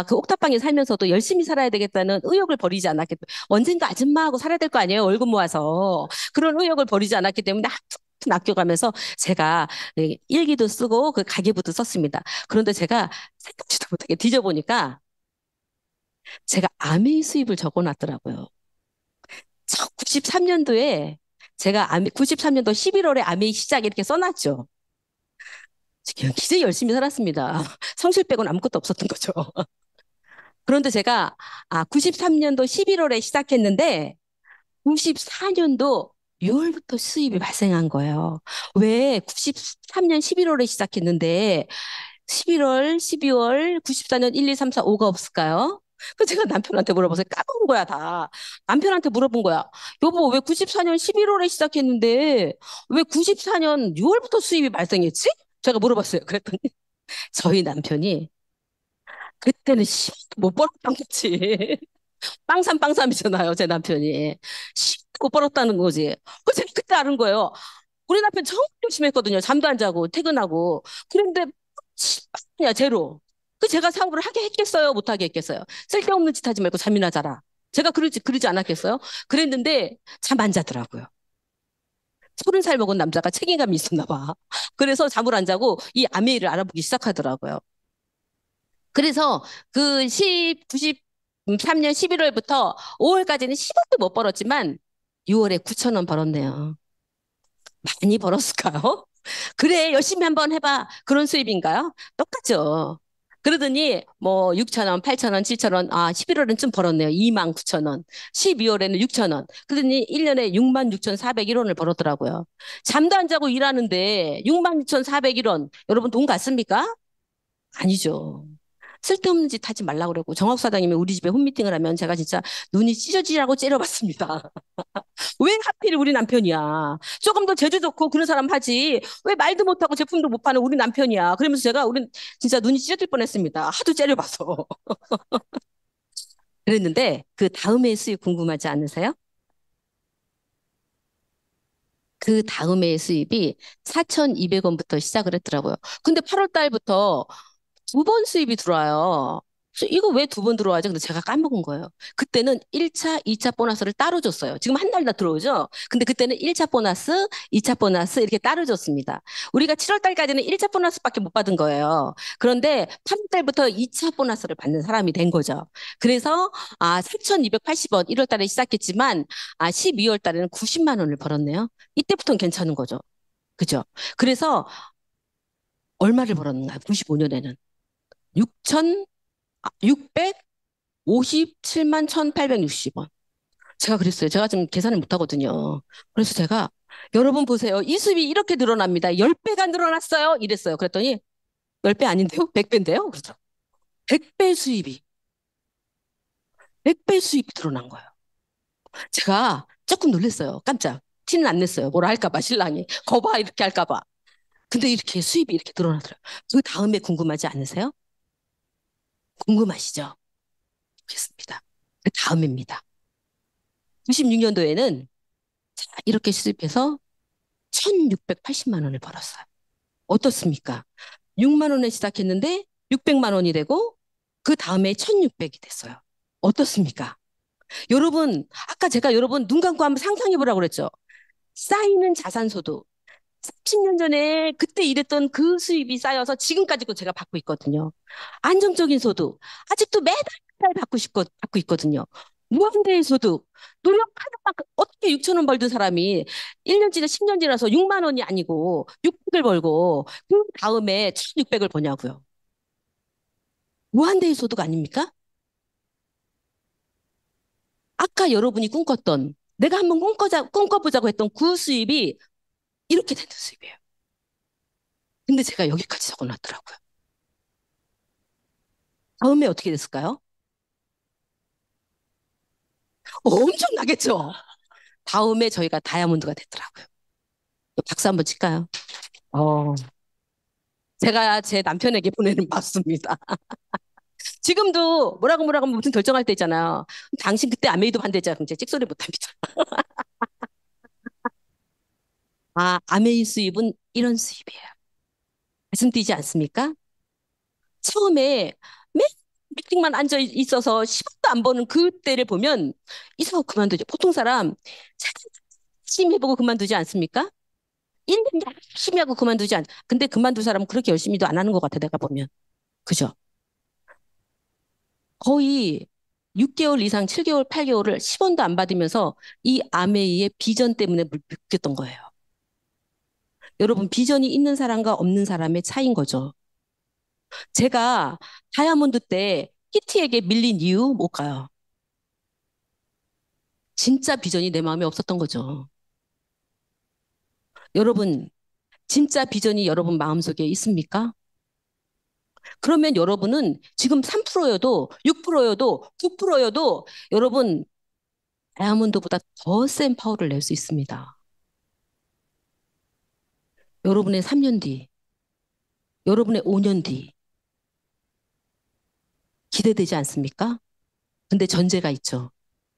[SPEAKER 1] 그 옥탑방에 살면서도 열심히 살아야 되겠다는 의욕을 버리지 않았기 때문에 언젠가 아줌마하고 살아야 될 거 아니에요. 월급 모아서 그런 의욕을 버리지 않았기 때문에 한푼 아껴가면서 제가 일기도 쓰고 그 가계부도 썼습니다. 그런데 제가 생각지도 못하게 뒤져보니까 제가 아메이 수입을 적어놨더라고요. 93년도에 제가 93년도 11월에 아메이 시작 이렇게 써놨죠. 기재 열심히 살았습니다. 성실 빼고는 아무것도 없었던 거죠. 그런데 제가 93년도 11월에 시작했는데 94년도 6월부터 수입이 발생한 거예요. 왜 93년 11월에 시작했는데 11월, 12월, 94년 1, 2, 3, 4, 5가 없을까요? 그 제가 남편한테 물어봐서 까먹은 거야, 다. 남편한테 물어본 거야. 여보, 왜 94년 11월에 시작했는데 왜 94년 6월부터 수입이 발생했지? 제가 물어봤어요. 그랬더니 저희 남편이 그때는 10도 못 벌었던 거지. 빵삼빵삼이잖아요, 제 남편이. 10도 못 벌었다는 거지. 제가 그때 아는 거예요. 우리 남편 정말 열심히 했거든요. 잠도 안 자고, 퇴근하고. 그런데 10빵이야, 제로. 제가 사업을 하게 했겠어요? 못하게 했겠어요? 쓸데없는 짓 하지 말고 잠이나 자라. 제가 그러지 않았겠어요? 그랬는데 잠 안 자더라고요. 30살 먹은 남자가 책임감이 있었나 봐. 그래서 잠을 안 자고 이 아메이를 알아보기 시작하더라고요. 그래서 그 93년 11월부터 5월까지는 10원도 못 벌었지만 6월에 9천 원 벌었네요. 많이 벌었을까요? 그래, 열심히 한번 해봐. 그런 수입인가요? 똑같죠. 그러더니 뭐 6천 원, 8천 원, 7천 원, 11월은 좀 벌었네요. 2만 9천 원. 12월에는 6천 원. 그러더니 1년에 6만 6천 4백일 원을 벌었더라고요. 잠도 안 자고 일하는데 6만 6천 4백일 원. 여러분 돈 같습니까? 아니죠. 쓸데없는 짓 하지 말라고 그러고 정학사장님이 우리 집에 홈미팅을 하면 제가 진짜 눈이 찢어지라고 째려봤습니다. 왜 하필 우리 남편이야? 조금 더 재주 좋고 그런 사람 하지. 왜 말도 못하고 제품도 못 파는 우리 남편이야? 그러면서 제가 우리 진짜 눈이 찢어질 뻔했습니다. 하도 째려봐서. 그랬는데 그 다음에 수입 궁금하지 않으세요? 그 다음에 수입이 4,200원부터 시작을 했더라고요. 근데 8월 달부터 두 번 수입이 들어와요. 그래서 이거 왜 두 번 들어와죠? 근데 제가 까먹은 거예요. 그때는 1차, 2차 보너스를 따로 줬어요. 지금 한 달 다 들어오죠? 근데 그때는 1차 보너스, 2차 보너스 이렇게 따로 줬습니다. 우리가 7월 달까지는 1차 보너스밖에 못 받은 거예요. 그런데 8월 달부터 2차 보너스를 받는 사람이 된 거죠. 그래서 4,280원 1월 달에 시작했지만 12월 달에는 90만 원을 벌었네요. 이때부터는 괜찮은 거죠. 그죠? 그래서 얼마를 벌었는가? 95년에는. 6,657만 1,860원. 제가 그랬어요. 제가 지금 계산을 못하거든요. 그래서 제가, 여러분 보세요. 이 수입이 이렇게 늘어납니다. 10배가 늘어났어요. 이랬어요. 그랬더니, 10배 아닌데요? 100배인데요? 그래서 100배 수입이, 100배 수입이 늘어난 거예요. 제가 조금 놀랐어요. 깜짝. 티는 안 냈어요. 뭐라 할까봐, 신랑이. 거봐, 이렇게 할까봐. 근데 이렇게 수입이 이렇게 늘어나더라고요. 그 다음에 궁금하지 않으세요? 궁금하시죠? 좋겠습니다. 그 다음입니다. 96년도에는 이렇게 수입해서 1680만 원을 벌었어요. 어떻습니까? 6만 원에 시작했는데 600만 원이 되고 그 다음에 1600이 됐어요. 어떻습니까? 여러분, 아까 제가 여러분 눈 감고 한번 상상해 보라고 그랬죠. 쌓이는 자산소득. 30년 전에 그때 일했던 그 수입이 쌓여서 지금까지도 제가 받고 있거든요. 안정적인 소득. 아직도 매달 받고 있거든요. 무한대의 소득. 노력하는 만큼 어떻게 6천 원 벌던 사람이 1년 지나 10년 지나서 6만 원이 아니고 600을 벌고 그 다음에 1,600을 버냐고요. 무한대의 소득 아닙니까? 아까 여러분이 꿈꿨던 내가 한번 꿈꿔보자고 했던 그 수입이 이렇게 되는 수입이에요. 근데 제가 여기까지 적어놨더라고요. 다음에 어떻게 됐을까요? 엄청나겠죠? 다음에 저희가 다이아몬드가 됐더라고요. 박수 한번 칠까요? 어, 제가 제 남편에게 보내는 박수입니다. 지금도 뭐라고 무슨 결정할 때 있잖아요. 당신 그때 아메이도 반대자, 그럼 제 찍소리 못합니다. 아, 아메이 수입은 이런 수입이에요. 말씀드리지 않습니까? 처음에 맨 미팅만 앉아 있어서 10원도 안 버는 그때를 보면 이 사업 그만두죠. 보통 사람 열심히 해보고 그만두지 않습니까? 1년 열심히 하고 그만두지 않. 근데 그만둘 사람은 그렇게 열심히도 안 하는 것 같아, 내가 보면. 그죠? 거의 6개월 이상, 7개월, 8개월을 10원도 안 받으면서 이 아메이의 비전 때문에 묶였던 거예요. 여러분, 비전이 있는 사람과 없는 사람의 차이인 거죠. 제가 다이아몬드 때 키티에게 밀린 이유 뭘까요? 진짜 비전이 내 마음에 없었던 거죠. 여러분, 진짜 비전이 여러분 마음속에 있습니까? 그러면 여러분은 지금 3%여도 6%여도 9%여도 여러분 다이아몬드보다 더 센 파워를 낼 수 있습니다. 여러분의 3년 뒤, 여러분의 5년 뒤 기대되지 않습니까? 근데 전제가 있죠.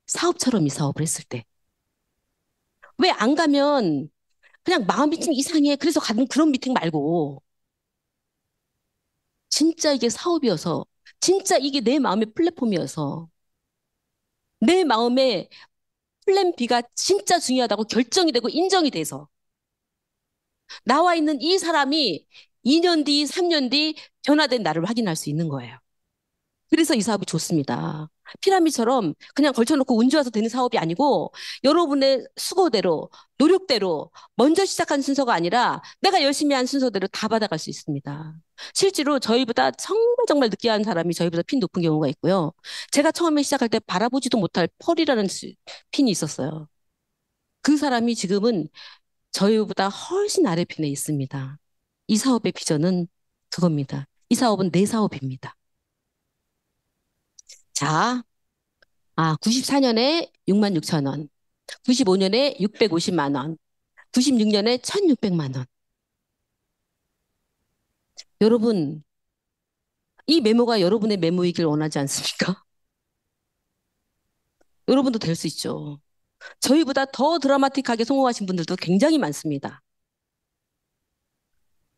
[SPEAKER 1] 사업처럼 이 사업을 했을 때. 왜 안 가면 그냥 마음이 좀 이상해. 그래서 가는 그런 미팅 말고 진짜 이게 사업이어서 진짜 이게 내 마음의 플랫폼이어서 내 마음의 플랜 B가 진짜 중요하다고 결정이 되고 인정이 돼서 나와 있는 이 사람이 2년 뒤, 3년 뒤 변화된 나를 확인할 수 있는 거예요. 그래서 이 사업이 좋습니다. 피라미처럼 그냥 걸쳐놓고 운 좋아서 되는 사업이 아니고 여러분의 수고대로, 노력대로 먼저 시작한 순서가 아니라 내가 열심히 한 순서대로 다 받아갈 수 있습니다. 실제로 저희보다 정말 늦게 한 사람이 저희보다 핀 높은 경우가 있고요. 제가 처음에 시작할 때 바라보지도 못할 펄이라는 핀이 있었어요. 그 사람이 지금은 저희보다 훨씬 아래편에 있습니다. 이 사업의 비전은 그겁니다. 이 사업은 내 사업입니다. 자, 94년에 6만 6천 원, 95년에 650만 원, 96년에 1,600만 원. 여러분, 이 메모가 여러분의 메모이길 원하지 않습니까? 여러분도 될 수 있죠. 저희보다 더 드라마틱하게 성공하신 분들도 굉장히 많습니다.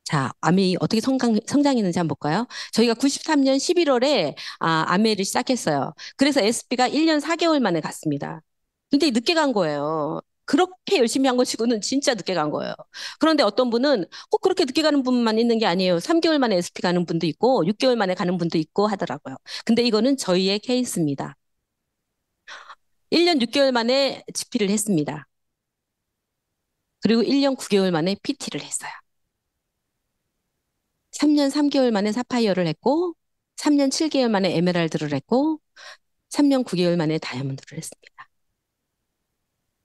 [SPEAKER 1] 자, 아메이 어떻게 성장했는지 한번 볼까요? 저희가 93년 11월에 아메이를 시작했어요. 그래서 SP가 1년 4개월 만에 갔습니다. 굉장히 늦게 간 거예요. 그렇게 열심히 한 거 치고는 진짜 늦게 간 거예요. 그런데 어떤 분은 꼭 그렇게 늦게 가는 분만 있는 게 아니에요. 3개월 만에 SP 가는 분도 있고 6개월 만에 가는 분도 있고 하더라고요. 근데 이거는 저희의 케이스입니다. 1년 6개월 만에 GP를 했습니다. 그리고 1년 9개월 만에 PT를 했어요. 3년 3개월 만에 사파이어를 했고, 3년 7개월 만에 에메랄드를 했고, 3년 9개월 만에 다이아몬드를 했습니다.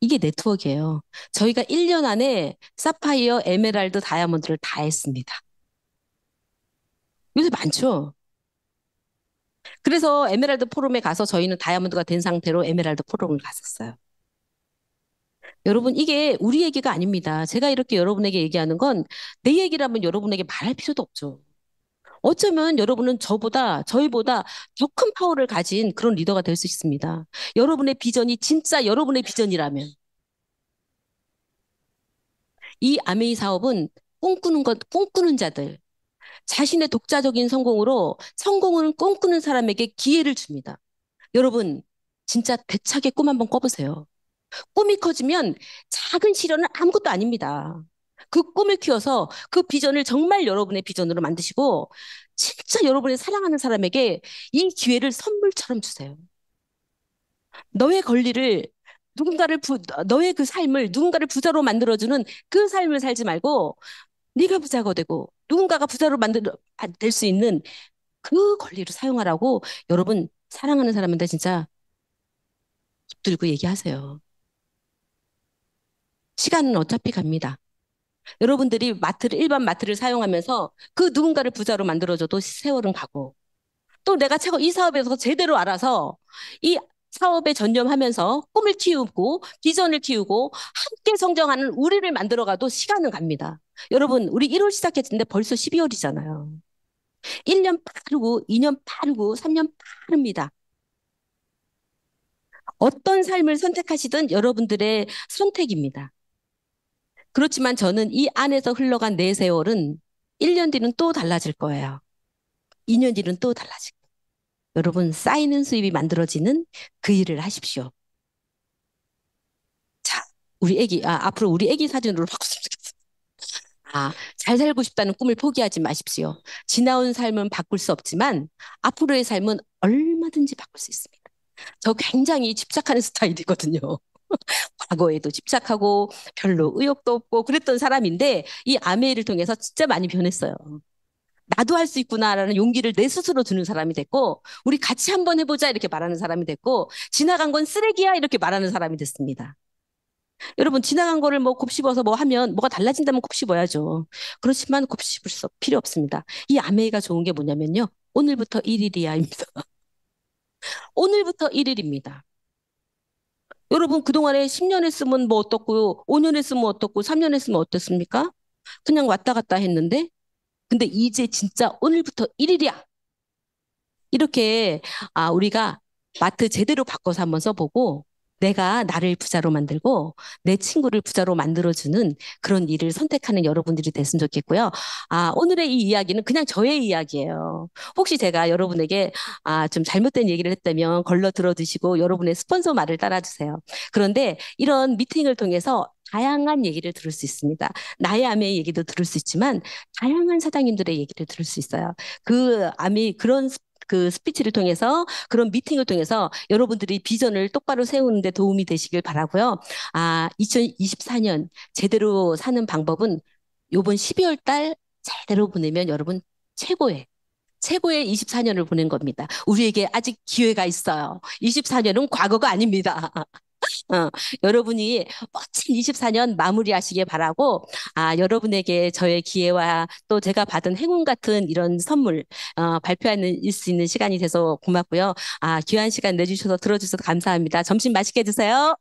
[SPEAKER 1] 이게 네트워크예요. 저희가 1년 안에 사파이어, 에메랄드, 다이아몬드를 다 했습니다. 요새 많죠? 그래서 에메랄드 포럼에 가서 저희는 다이아몬드가 된 상태로 에메랄드 포럼을 갔었어요. 여러분, 이게 우리 얘기가 아닙니다. 제가 이렇게 여러분에게 얘기하는 건 내 얘기라면 여러분에게 말할 필요도 없죠. 어쩌면 여러분은 저희보다 더 큰 파워를 가진 그런 리더가 될 수 있습니다. 여러분의 비전이 진짜 여러분의 비전이라면. 이 아메이 사업은 꿈꾸는 자들, 자신의 독자적인 성공으로 성공을 꿈꾸는 사람에게 기회를 줍니다. 여러분, 진짜 대차게 꿈 한번 꿔보세요. 꿈이 커지면 작은 시련은 아무것도 아닙니다. 그 꿈을 키워서 그 비전을 정말 여러분의 비전으로 만드시고 진짜 여러분의 사랑하는 사람에게 이 기회를 선물처럼 주세요. 너의 권리를 너의 그 삶을 누군가를 부자로 만들어주는 그 삶을 살지 말고 네가 부자가 되고 누군가가 부자로 될 수 있는 그 권리를 사용하라고 여러분 사랑하는 사람한테 진짜 붙들고 얘기하세요. 시간은 어차피 갑니다. 여러분들이 일반 마트를 사용하면서 그 누군가를 부자로 만들어줘도 세월은 가고 또 내가 차고 이 사업에서 제대로 알아서 이 사업에 전념하면서 꿈을 키우고 비전을 키우고 함께 성장하는 우리를 만들어가도 시간은 갑니다. 여러분, 우리 1월 시작했는데 벌써 12월이잖아요. 1년 빠르고 2년 빠르고 3년 빠릅니다. 어떤 삶을 선택하시든 여러분들의 선택입니다. 그렇지만 저는 이 안에서 흘러간 내 세월은 1년 뒤는 또 달라질 거예요. 2년 뒤는 또 달라질 거예요. 여러분, 쌓이는 수입이 만들어지는 그 일을 하십시오. 자, 앞으로 우리 애기 사진으로 바꿨으면 좋겠어요. 잘 살고 싶다는 꿈을 포기하지 마십시오. 지나온 삶은 바꿀 수 없지만 앞으로의 삶은 얼마든지 바꿀 수 있습니다. 저 굉장히 집착하는 스타일이거든요. 과거에도 집착하고 별로 의욕도 없고 그랬던 사람인데 이 아메이를 통해서 진짜 많이 변했어요. 나도 할 수 있구나라는 용기를 내 스스로 주는 사람이 됐고 우리 같이 한번 해보자 이렇게 말하는 사람이 됐고 지나간 건 쓰레기야 이렇게 말하는 사람이 됐습니다. 여러분 지나간 거를 뭐 곱씹어서 뭐 하면 뭐가 달라진다면 곱씹어야죠. 그렇지만 곱씹을 수 필요 없습니다. 이 아메이가 좋은 게 뭐냐면요. 오늘부터 1일이야입니다. 오늘부터 1일입니다. 여러분 그동안에 10년 했으면 뭐 어떻고 5년 했으면 어떻고 3년 했으면 어떻습니까? 그냥 왔다 갔다 했는데 근데 이제 진짜 오늘부터 1일이야. 이렇게 우리가 마트 제대로 바꿔서 한번 써보고 내가 나를 부자로 만들고 내 친구를 부자로 만들어주는 그런 일을 선택하는 여러분들이 됐으면 좋겠고요. 오늘의 이 이야기는 그냥 저의 이야기예요. 혹시 제가 여러분에게 좀 잘못된 얘기를 했다면 걸러 들어주시고 여러분의 스폰서 말을 따라주세요. 그런데 이런 미팅을 통해서 다양한 얘기를 들을 수 있습니다. 나의 아메의 얘기도 들을 수 있지만 다양한 사장님들의 얘기를 들을 수 있어요. 그 스피치를 통해서 그런 미팅을 통해서 여러분들이 비전을 똑바로 세우는 데 도움이 되시길 바라고요. 2024년 제대로 사는 방법은 요번 12월 달 제대로 보내면 여러분 최고의 24년을 보낸 겁니다. 우리에게 아직 기회가 있어요. 24년은 과거가 아닙니다. 어, 여러분이 멋진 24년 마무리하시길 바라고, 여러분에게 저의 기회와 또 제가 받은 행운 같은 이런 선물, 발표하는 수 있는 시간이 돼서 고맙고요. 귀한 시간 내주셔서 들어주셔서 감사합니다. 점심 맛있게 드세요.